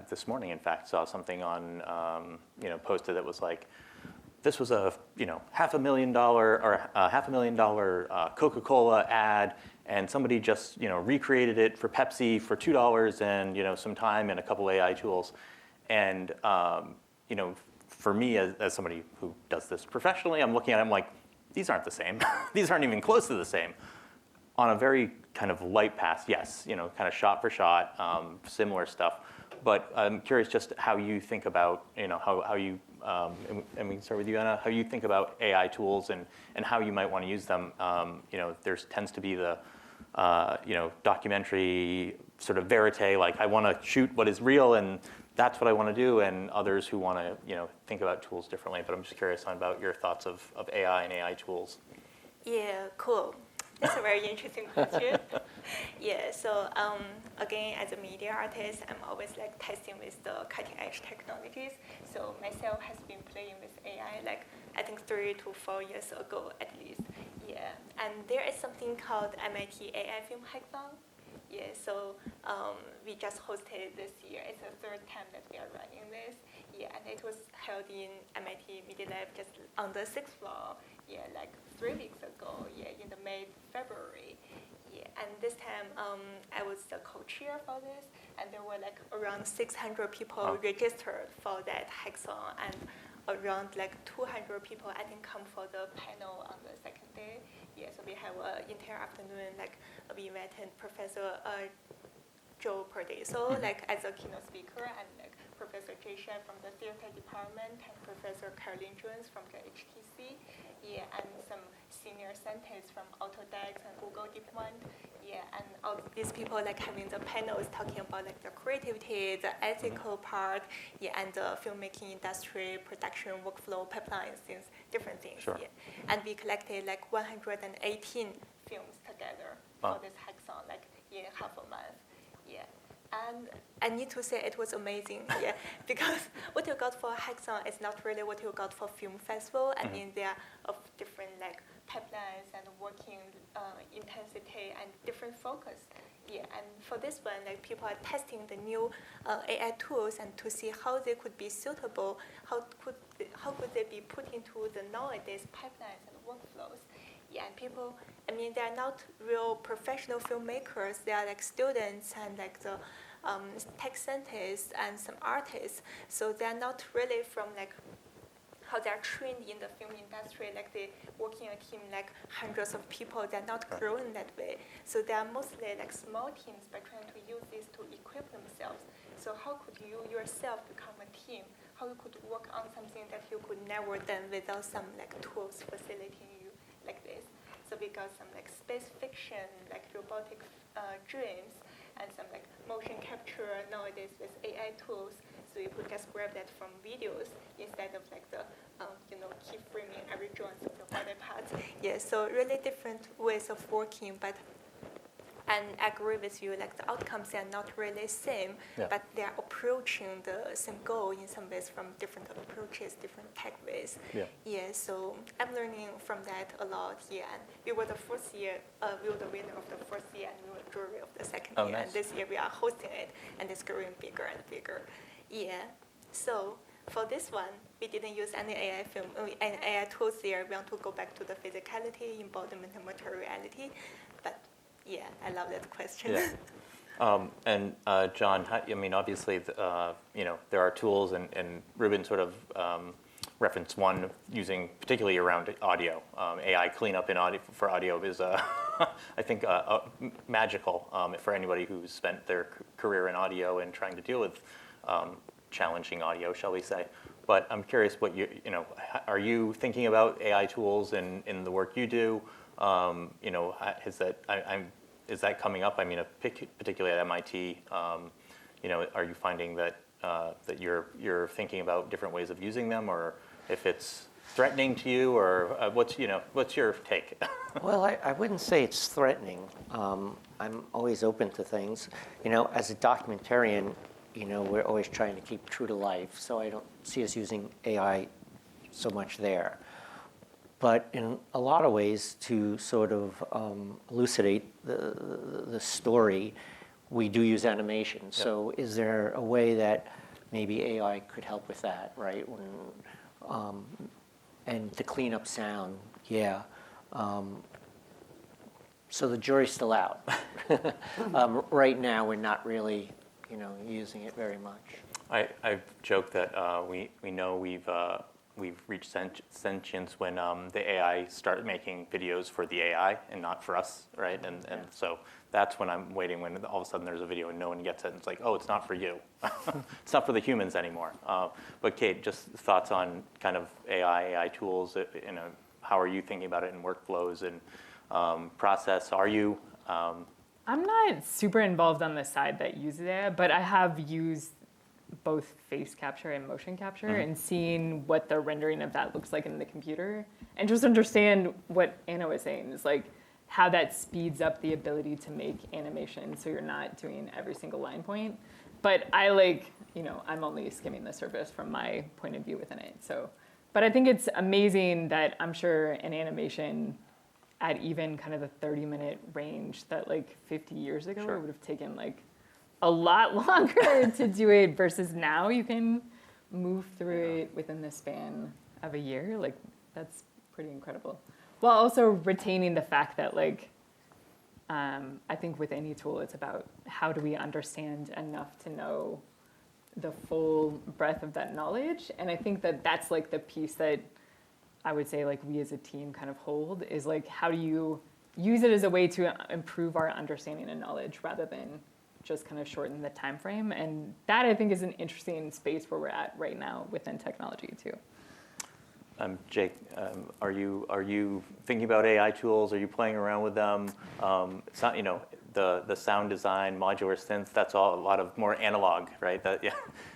this morning, in fact, saw something on posted that was like, this was a $500,000 Coca-Cola ad, and somebody just recreated it for Pepsi for $2 and some time and a couple AI tools, and for me as somebody who does this professionally, I'm looking at it, I'm like, these aren't the same. These aren't even close to the same. On a very kind of light path, yes, kind of shot for shot, similar stuff. But I'm curious just how you think about, how you, and we can start with you, Anna, how you think about AI tools and how you might want to use them. There tends to be the, documentary sort of verite, like I want to shoot what is real and that's what I want to do, and others who want to, think about tools differently. But I'm just curious about your thoughts of AI and AI tools. Yeah, cool. That's a very interesting question. Yeah, so again, as a media artist, I'm always like testing with the cutting edge technologies. So myself has been playing with AI like I think 3 to 4 years ago at least. Yeah, and there is something called MIT AI Film Hackathon. Yeah, so we just hosted this year. It's the 3rd time that we are running this. Yeah, and it was held in MIT Media Lab just on the 6th floor. Yeah, like 3 weeks ago. Yeah, in the February. Yeah, and this time I was the co-chair for this, and there were like around 600 people registered for that hackathon, and around like 200 people I think come for the panel on the 2nd day. Yeah, so we have an entire afternoon. Like we invited Professor Joe Perdeso like as a keynote speaker, and like Professor Jay Shah from the theater department, and Professor Caroline Jones from the HTC. Yeah, and some senior scientists from Autodesk and Google DeepMind. Yeah, and all these people like having the panels talking about like the creativity, the ethical part, yeah, and the filmmaking industry, production workflow, pipelines, things, different things. Sure. Yeah. And we collected like 118 films together for this hackathon, like in half a month. Yeah. And I need to say it was amazing, yeah, because what you got for Hackathon is not really what you got for film festival. I mean, they are of different like pipelines and working intensity and different focus. Yeah, and for this one, like people are testing the new AI tools and to see how they could be suitable, how could they be put into the nowadays pipelines and workflows. Yeah, and people, I mean, they are not real professional filmmakers. They are like students and like the tech scientists and some artists. So they are not really from like how they are trained in the film industry, like they work in a team like hundreds of people. They're not growing that way. So they are mostly like small teams by trying to use this to equip themselves. So how could you yourself become a team? How you could work on something that you could never done without some like tools facilitating you like this. So we got some like space fiction, like robotic dreams, and some like motion capture nowadays with AI tools. So you could just grab that from videos instead of like the keyframing every joint of the body parts. Yeah, so really different ways of working, and I agree with you, like the outcomes are not really same, but they are approaching the same goal in some ways from different approaches, different tech ways. Yeah, so I'm learning from that a lot. Yeah, and we were the first year, we were the winner of the first year, and we were jury of the second year. Nice. And this year we are hosting it, and it's growing bigger and bigger. Yeah, so for this one, we didn't use any AI tools there. We want to go back to the physicality, embodiment, and materiality. But yeah, I love that question. Yeah. And John, I mean, obviously, there are tools, and Reuben sort of referenced one using particularly around audio. AI cleanup in audio for audio is, I think, magical for anybody who's spent their career in audio and trying to deal with challenging audio, shall we say. But I'm curious, what are you thinking about AI tools in the work you do? Is that coming up? I mean, particularly at MIT, are you finding that you're thinking about different ways of using them, or if it's threatening to you, or what's your take? Well, I wouldn't say it's threatening. I'm always open to things. As a documentarian, we're always trying to keep true to life, so I don't see us using AI so much there. But in a lot of ways, to sort of elucidate the story, we do use animation. Yep. So is there a way that maybe AI could help with that, right? And to clean up sound, yeah. So the jury's still out. Right now, we're not really, using it very much. I've joked that we know we've reached sentience when the AI started making videos for the AI and not for us, right? And so that's when I'm waiting, when all of a sudden there's a video and no one gets it. And it's like, oh, it's not for you. It's not for the humans anymore. But Kate, just thoughts on kind of AI tools. How are you thinking about it in workflows and process? Are you? I'm not super involved on the side that uses it, but I have used both face capture and motion capture, and seeing what the rendering of that looks like in the computer, and just understand what Anna was saying is like how that speeds up the ability to make animation, so you're not doing every single line point. But I I'm only skimming the surface from my point of view within it. So, but I think it's amazing that I'm sure an animation at even kind of the 30-minute range that 50 years ago it would have taken a lot longer to do it, versus now you can move through it within the span of a year. That's pretty incredible. While also retaining the fact that I think with any tool, it's about how do we understand enough to know the full breadth of that knowledge. And I think that that's the piece that I would say we as a team kind of hold, is how do you use it as a way to improve our understanding and knowledge rather than just kind of shorten the time frame. And that, I think, is an interesting space where we're at right now within technology too. Jake, are you thinking about AI tools? Are you playing around with them? It's not, the sound design, modular synth, that's all a lot of more analog, right?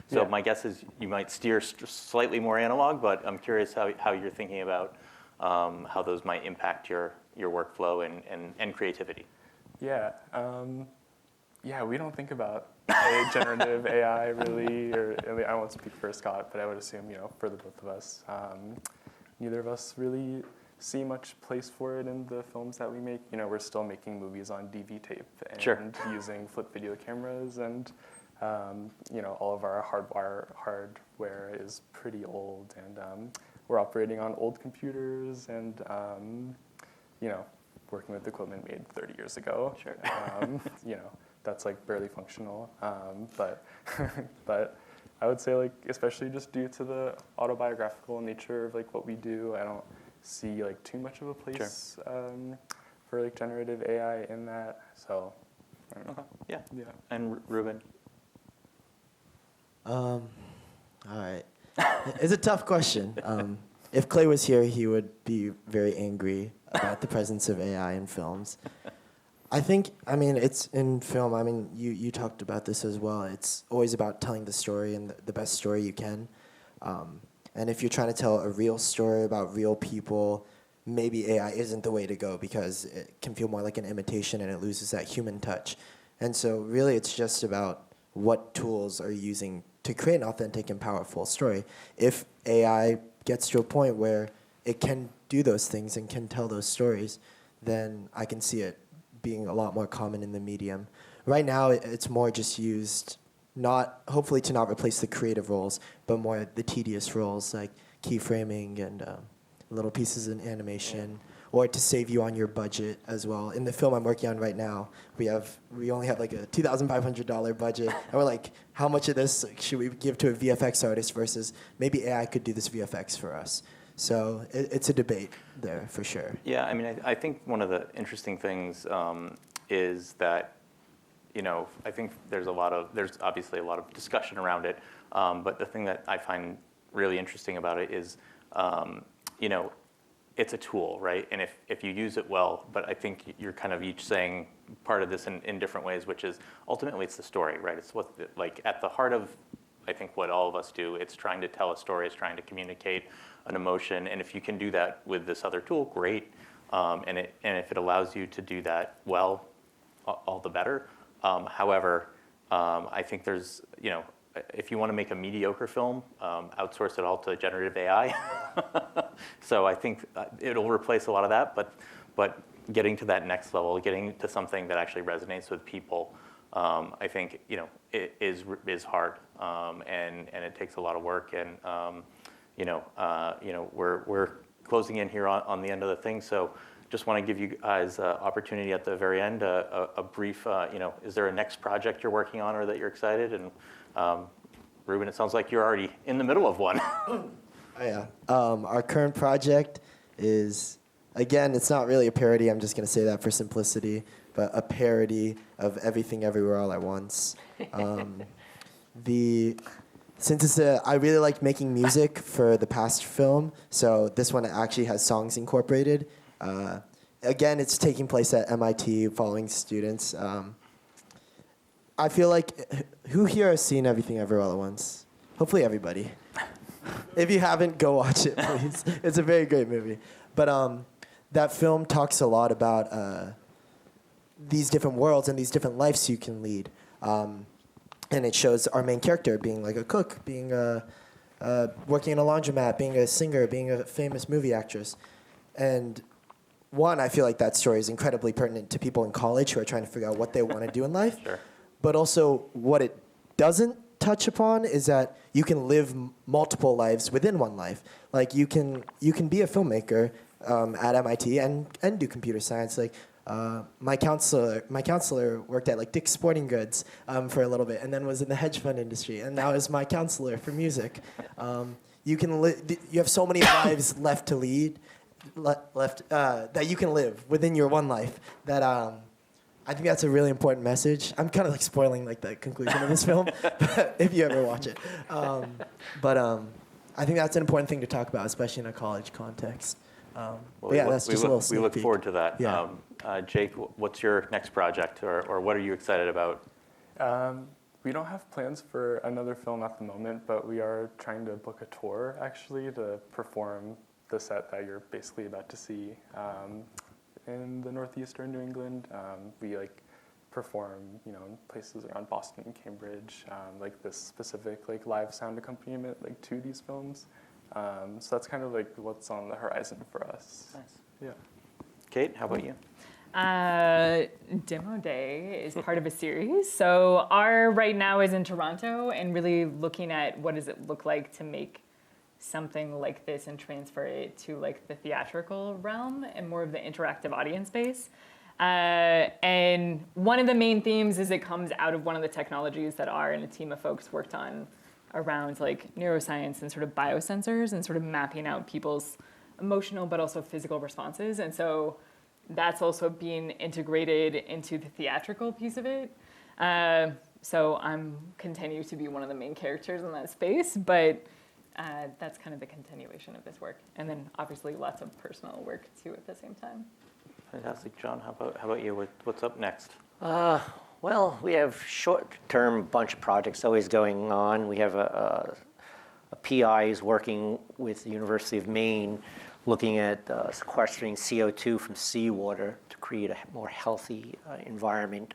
So my guess is you might steer slightly more analog, but I'm curious how you're thinking about how those might impact your workflow and creativity. Yeah. Yeah, we don't think about generative AI really, or I mean, I won't speak for Scott, but I would assume, for the both of us, neither of us really see much place for it in the films that we make. We're still making movies on DV tape and using flip video cameras, and all of our hardware is pretty old, and we're operating on old computers, and working with equipment made 30 years ago. Sure. That's like barely functional, but but I would say, like, especially just due to the autobiographical nature of like what we do, I don't see like too much of a place for like generative AI in that. So I don't know. Yeah. Yeah. And Reuben? All right. It's a tough question. If Clay was here, he would be very angry about the presence of AI in films. It's in film. You talked about this as well. It's always about telling the story and the best story you can. And if you're trying to tell a real story about real people, maybe AI isn't the way to go because it can feel more like an imitation and it loses that human touch. And so really it's just about what tools are you using to create an authentic and powerful story. If AI gets to a point where it can do those things and can tell those stories, then I can see it being a lot more common in the medium. Right now, it's more just used, hopefully to not replace the creative roles, but more the tedious roles like keyframing and little pieces in animation, or to save you on your budget as well. In the film I'm working on right now, we only have like a $2,500 budget, and we're like, how much of this should we give to a VFX artist versus maybe AI could do this VFX for us? So it's a debate there for sure. Yeah, I think one of the interesting things is that, I think there's obviously a lot of discussion around it, but the thing that I find really interesting about it is, it's a tool, right? And if you use it well, but I think you're kind of each saying part of this in different ways, which is ultimately it's the story, right? It's what, like, at the heart of, I think, what all of us do. It's trying to tell a story, it's trying to communicate an emotion, and if you can do that with this other tool, great. And if it allows you to do that well, all the better. However, I think there's, if you want to make a mediocre film, outsource it all to generative AI. So I think it'll replace a lot of that, but getting to that next level, getting to something that actually resonates with people, I think it is hard, and it takes a lot of work, and we're closing in here on the end of the thing, so just want to give you guys an opportunity at the very end, a brief, is there a next project you're working on or that you're excited? And Reuben, it sounds like you're already in the middle of one. Oh, yeah. Our current project is, again, it's not really a parody. I'm just going to say that for simplicity, but a parody of Everything Everywhere All at Once. Since I really like making music for the past film, so this one actually has songs incorporated. Again, it's taking place at MIT, following students. I feel like, who here has seen Everything Everywhere All at Once? Hopefully everybody. If you haven't, go watch it, please. It's a very great movie. But that film talks a lot about these different worlds and these different lives you can lead. And it shows our main character being like a cook, being working in a laundromat, being a singer, being a famous movie actress. And one, I feel like that story is incredibly pertinent to people in college who are trying to figure out what they want to do in life. Sure. But also what it doesn't touch upon is that you can live multiple lives within one life. Like you can be a filmmaker at MIT and do computer science. Like my counselor worked at like Dick's Sporting Goods for a little bit, and then was in the hedge fund industry, and now is my counselor for music. You have so many lives left to lead, that you can live within your one life. That I think that's a really important message. I'm kind of like spoiling like the conclusion of this film, if you ever watch it. I think that's an important thing to talk about, especially in a college context. But yeah, that's just a little sneak We look peek. forward to that. Yeah. Jake, what's your next project, or what are you excited about? We don't have plans for another film at the moment, but we are trying to book a tour, actually, to perform the set that you're basically about to see in the northeastern New England. We perform, in places around Boston and Cambridge, like this specific like live sound accompaniment like to these films. So that's kind of like what's on the horizon for us. Nice. Yeah. Kate, how about you? Demo Day is part of a series. So our right now is in Toronto and really looking at what does it look like to make something like this and transfer it to like the theatrical realm and more of the interactive audience space. And one of the main themes is it comes out of one of the technologies that our and a team of folks worked on around like neuroscience and sort of biosensors and sort of mapping out people's emotional but also physical responses. And so that's also being integrated into the theatrical piece of it. So I'm continue to be one of the main characters in that space, but that's kind of the continuation of this work. And then obviously lots of personal work too at the same time. Fantastic. John, how about you? What's up next? Well, we have short-term bunch of projects always going on. We have a PI is working with the University of Maine looking at sequestering CO2 from seawater to create a more healthy environment.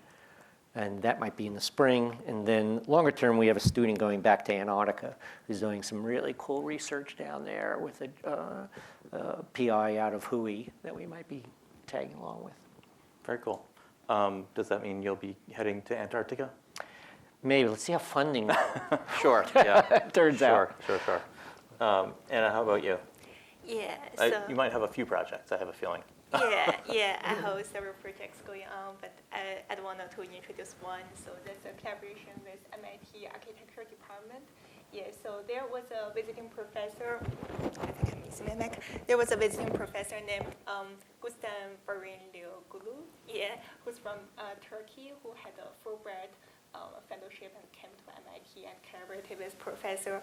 And that might be in the spring. And then longer term, we have a student going back to Antarctica who's doing some really cool research down there with a PI out of Hui that we might be tagging along with. Very cool. Does that mean you'll be heading to Antarctica? Maybe. Let's see how funding Sure, yeah. turns out. Sure. Anna, how about you? Yeah, so You might have a few projects, I have a feeling. yeah, I have several projects going on, but I wanted to introduce one. So that's a collaboration with MIT Architecture Department. Yeah, so there was a visiting professor. I think I'm missing my mic. There was a visiting professor named Gusten Barilioglu, who's from Turkey, who had a Fulbright fellowship and came to MIT and collaborated with Professor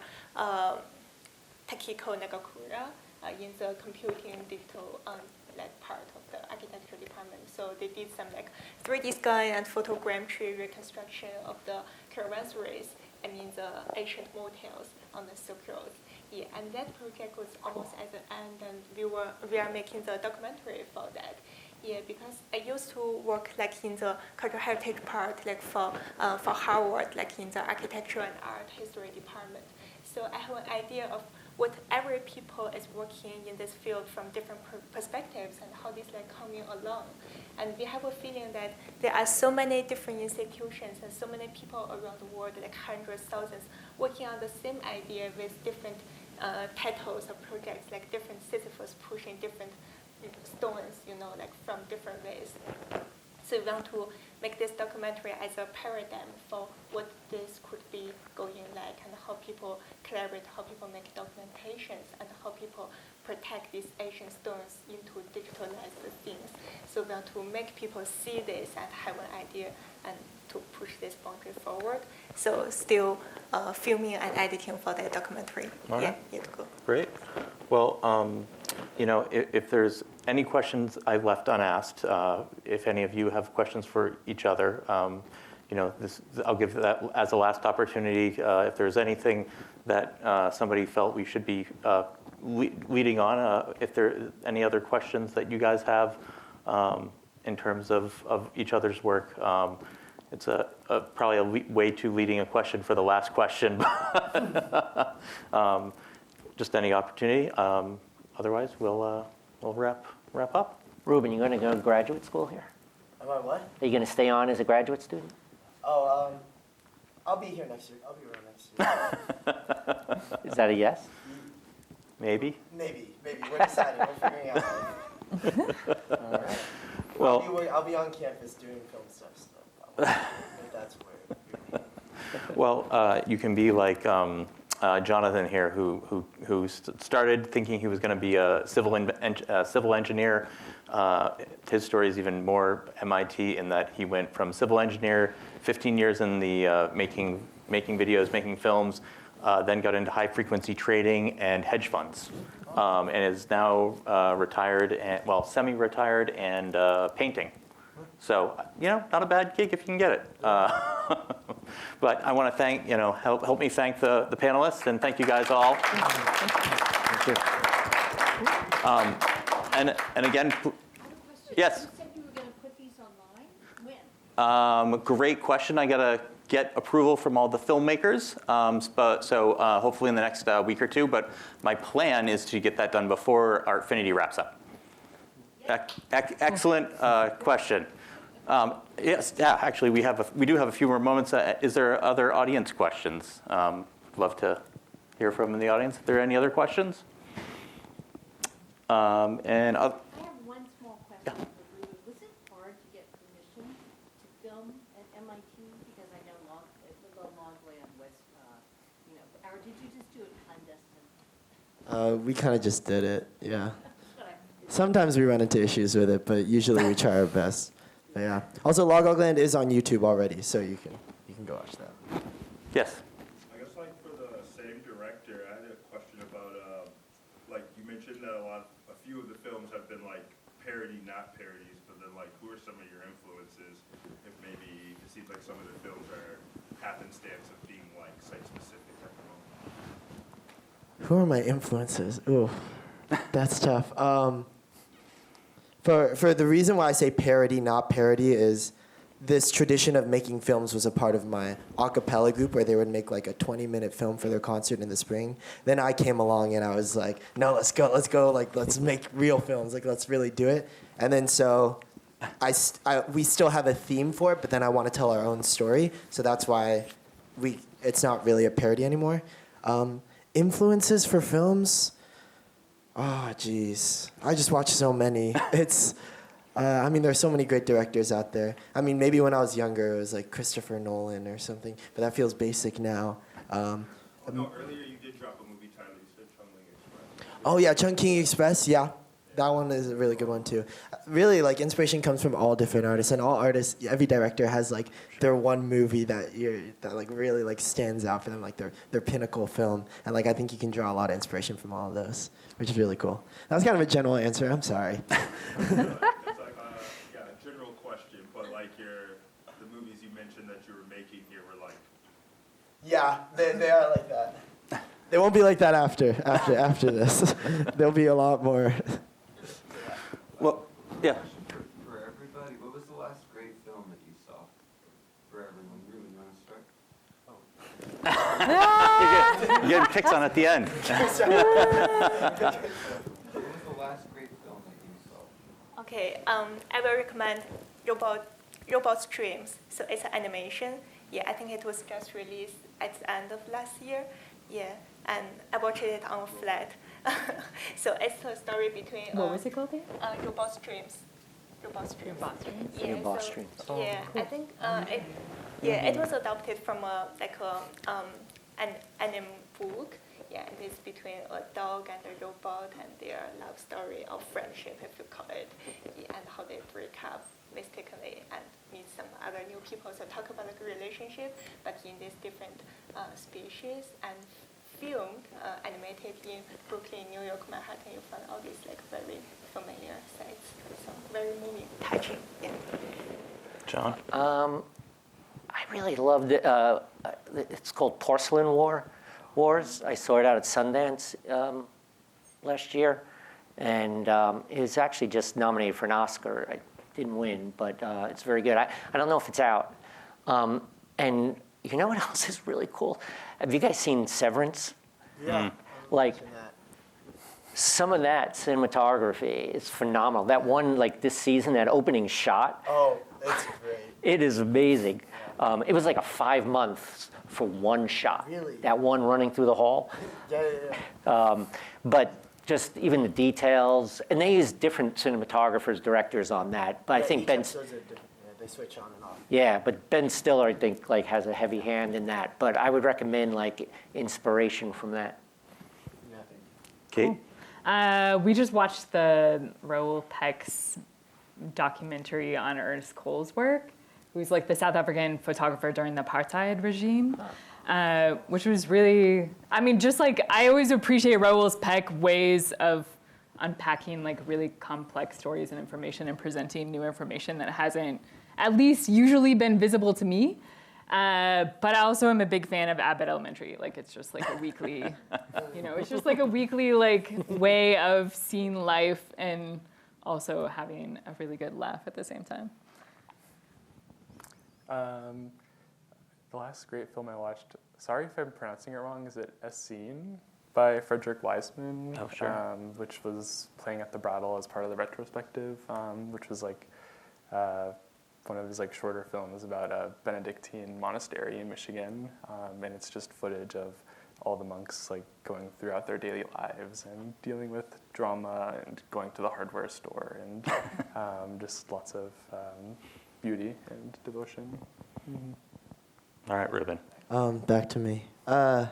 Takiko Nagakura in the computing digital part of the architecture department. So they did some 3D scan and photogrammetry reconstruction of the caravanserais, the ancient motels on the Silk Road. Yeah, and that project was almost at the end, and we are making the documentary for that. Yeah, because I used to work in the cultural heritage part, for Harvard, in the architecture and art history department. So I have an idea of what every people is working in this field from different perspectives and how this coming along. And we have a feeling that there are so many different institutions and so many people around the world, hundreds, thousands, working on the same idea with different titles of projects, different Sisyphus pushing different stones, from different ways. So we want to make this documentary as a paradigm for what this could be going like and how people collaborate, how people make documentations, and how people protect these ancient stones into digitalized things. So we want to make people see this and have an idea and to push this boundary forward. So still filming and editing for the documentary. Okay. Yeah, to go. Great. Well, if there's any questions I've left unasked, if any of you have questions for each other, I'll give that as a last opportunity. If there's anything that somebody felt we should be leading on, if there are any other questions that you guys have in terms of each other's work. It's probably a way too leading a question for the last question. Just any opportunity. Otherwise, we'll wrap up. Reuben, you going to go to graduate school here? Am I what? Are you going to stay on as a graduate student? Oh, I'll be here next year. I'll be around next year. Is that a yes? Maybe. Maybe. We're deciding. We're figuring out. All right. Well, I'll be on campus doing film stuff. So if that's where. well, you can be like Jonathan here, who started thinking he was going to be a civil engineer. His story is even more MIT in that he went from civil engineer, 15 years in the making videos, making films, then got into high frequency trading and hedge funds, and is now retired semi-retired and painting. So not a bad gig if you can get it. But I want to thank help me thank the panelists and thank you guys all. Thank you. And again, yes. You said you were going to put these online? When? Great question. I gotta get approval from all the filmmakers. So hopefully in the next week or two. But my plan is to get that done before Artfinity wraps up. Excellent question. Yes, yeah. Actually, we do have a few more moments. Is there other audience questions? Love to hear from the audience. If there are any other questions. I have one small question for Reuben. Was it hard to get permission to film at MIT? Because I know the Logland was, or did you just do it clandestine? We kind of just did it, yeah. Sometimes we run into issues with it, but usually we try our best. But yeah. Also, Logland is on YouTube already, so you can go watch that. Yes. I guess like for the same director, I had a question about like you mentioned that a few of the films have been like parody, not parodies, but then like who are some of your influences? If maybe it seems like some of the films are happenstance of being like site specific at the moment. Who are my influences? Ooh, that's tough. For the reason why I say parody, not parody, is this tradition of making films was a part of my a cappella group where they would make like a 20-minute film for their concert in the spring. Then I came along and I was like, no, let's go, like let's make real films, like let's really do it. And then so we still have a theme for it, but then I want to tell our own story. So that's why it's not really a parody anymore. Influences for films. Oh, geez. I just watch so many. It's, I mean, there's so many great directors out there. I mean, maybe when I was younger, it was like Christopher Nolan or something, but that feels basic now. No, earlier you did drop a movie title. You said Chungking Express. Oh, yeah, Chungking Express, yeah. That one is a really good one, too. Really, like, inspiration comes from all different artists, and all artists, every director has, like, their one movie that like, really, like, stands out for them, like, their pinnacle film. And, like, I think you can draw a lot of inspiration from all of those, which is really cool. That was kind of a general answer. I'm sorry. It's like a general question, but like the movies you mentioned that you were making here were like. Yeah, they are like that. They won't be like that after this. There'll be a lot more. Well, yeah. For everybody, what was the last great film that you saw? For everyone, Reuben, you want to start? You're getting picks on at the end. What was the last great film that you saw? Okay, I will recommend Robot Dreams. So it's an animation. Yeah, I think it was just released at the end of last year. Yeah, and I watched it on flat. So it's a story between. What was it called again? Robot Dreams. Robot Dreams. Yeah, Robot Dreams. Yeah, I think it was adopted from an anime book. Yeah, and it's between a dog and a robot and their love story of friendship, if you call it, and how they break up mistakenly and meet some other new people. So talk about like a relationship, but in these different species, and filmed, animated in Brooklyn, New York, Manhattan. You find all these like very familiar sites. So very moving, touching. Yeah. John? I really loved it. It's called Porcelain Wars. I saw it out at Sundance last year, and it was actually just nominated for an Oscar. I didn't win, but it's very good. I don't know if it's out. And you know what else is really cool? Have you guys seen Severance? Yeah. Like, some of that cinematography is phenomenal. That one, like this season, that opening shot. Oh, it's great. It is amazing. It was like a 5 months for one shot. Really? That one running through the hall. Yeah. But just even the details, and they use different cinematographers, directors on that. But I think Ben. They switch on and off. Yeah, but Ben Stiller, I think, like has a heavy hand in that. But I would recommend like inspiration from that. Kate? We just watched the Raoul Peck's documentary on Ernest Cole's work, who's like the South African photographer during the apartheid regime, which was really, I mean, just like, I always appreciate Raoul Peck ways of unpacking like really complex stories and information and presenting new information that hasn't at least usually been visible to me. But I also am a big fan of Abbott Elementary. Like, it's just like a weekly, it's just like a weekly like way of seeing life and also having a really good laugh at the same time. Um, the last great film I watched, sorry if I'm pronouncing it wrong, is it Essene by Frederick Wiseman? Oh, sure. Which was playing at the Brattle as part of the retrospective, which was like one of his like shorter films about a Benedictine monastery in Michigan, and it's just footage of all the monks like going throughout their daily lives and dealing with drama and going to the hardware store and just lots of beauty and devotion. All right, Reuben. Back to me. +1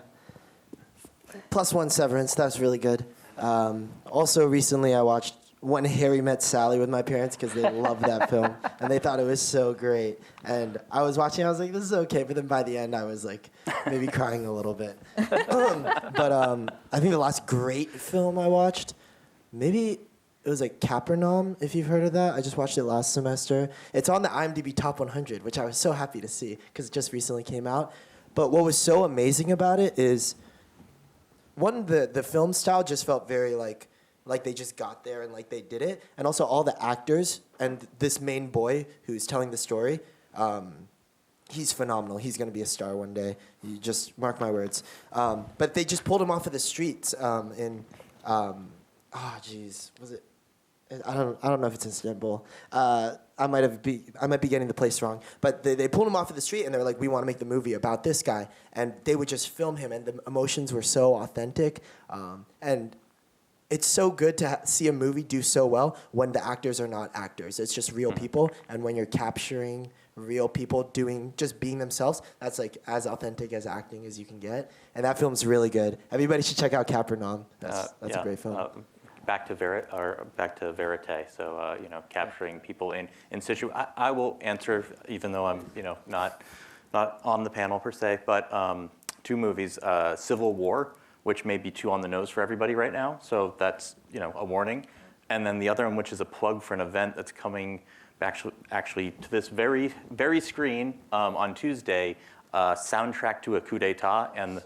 Severance. That was really good. Also, recently I watched When Harry Met Sally with my parents because they loved that film and they thought it was so great. And I was watching, I was like, this is okay. But then by the end, I was like, maybe crying a little bit. But I think the last great film I watched, maybe it was like Capernaum, if you've heard of that. I just watched it last semester. It's on the IMDb Top 100, which I was so happy to see because it just recently came out. But what was so amazing about it is, one, the film style just felt very like they just got there and like they did it. And also all the actors and this main boy who's telling the story, he's phenomenal. He's going to be a star one day. You just mark my words. But they just pulled him off of the streets in, was it? I don't know if it's in Istanbul. I might be getting the place wrong. But they pulled him off of the street and they were like, we want to make the movie about this guy. And they would just film him and the emotions were so authentic. And it's so good to see a movie do so well when the actors are not actors. It's just real people. And when you're capturing real people just being themselves, that's like as authentic as acting as you can get. And that film's really good. Everybody should check out Capernaum. That's a great film. Back to verite. So capturing people in situ. I will answer, even though I'm not on the panel per se, but 2 movies: Civil War, which may be too on the nose for everybody right now, so that's a warning. And then the other one, which is a plug for an event that's coming actually to this very very screen on Tuesday, soundtrack to a coup d'état, and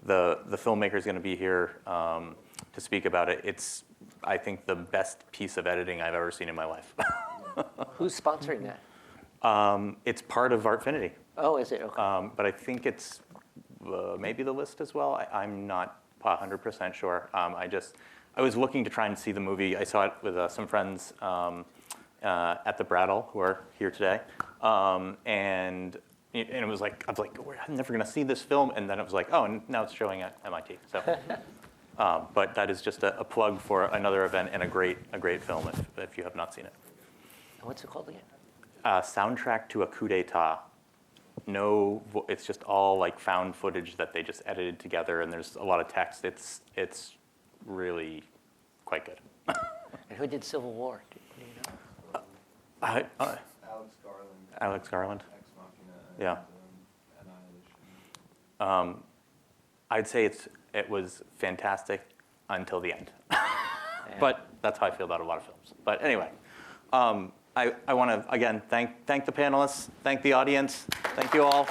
the filmmaker is going to be here to speak about it. It's, I think, the best piece of editing I've ever seen in my life. Who's sponsoring that? It's part of Artfinity. Oh, is it? Okay. But I think it's maybe the list as well. I'm not 100% sure. I was looking to try and see the movie. I saw it with some friends at the Brattle who are here today, and it was like, I was like, I'm never going to see this film, and then it was like, oh, and now it's showing at MIT. So, but that is just a plug for another event and a great film if you have not seen it. What's it called again? Soundtrack to a coup d'état. No, it's just all like found footage that they just edited together, and there's a lot of text. It's really quite good. And who did Civil War? Do you know? Alex Garland. Alex Garland. Ex Machina. Yeah. And, Annihilation. I'd say it was fantastic until the end. But that's how I feel about a lot of films. But anyway, I want to again thank the panelists, thank the audience, thank you all.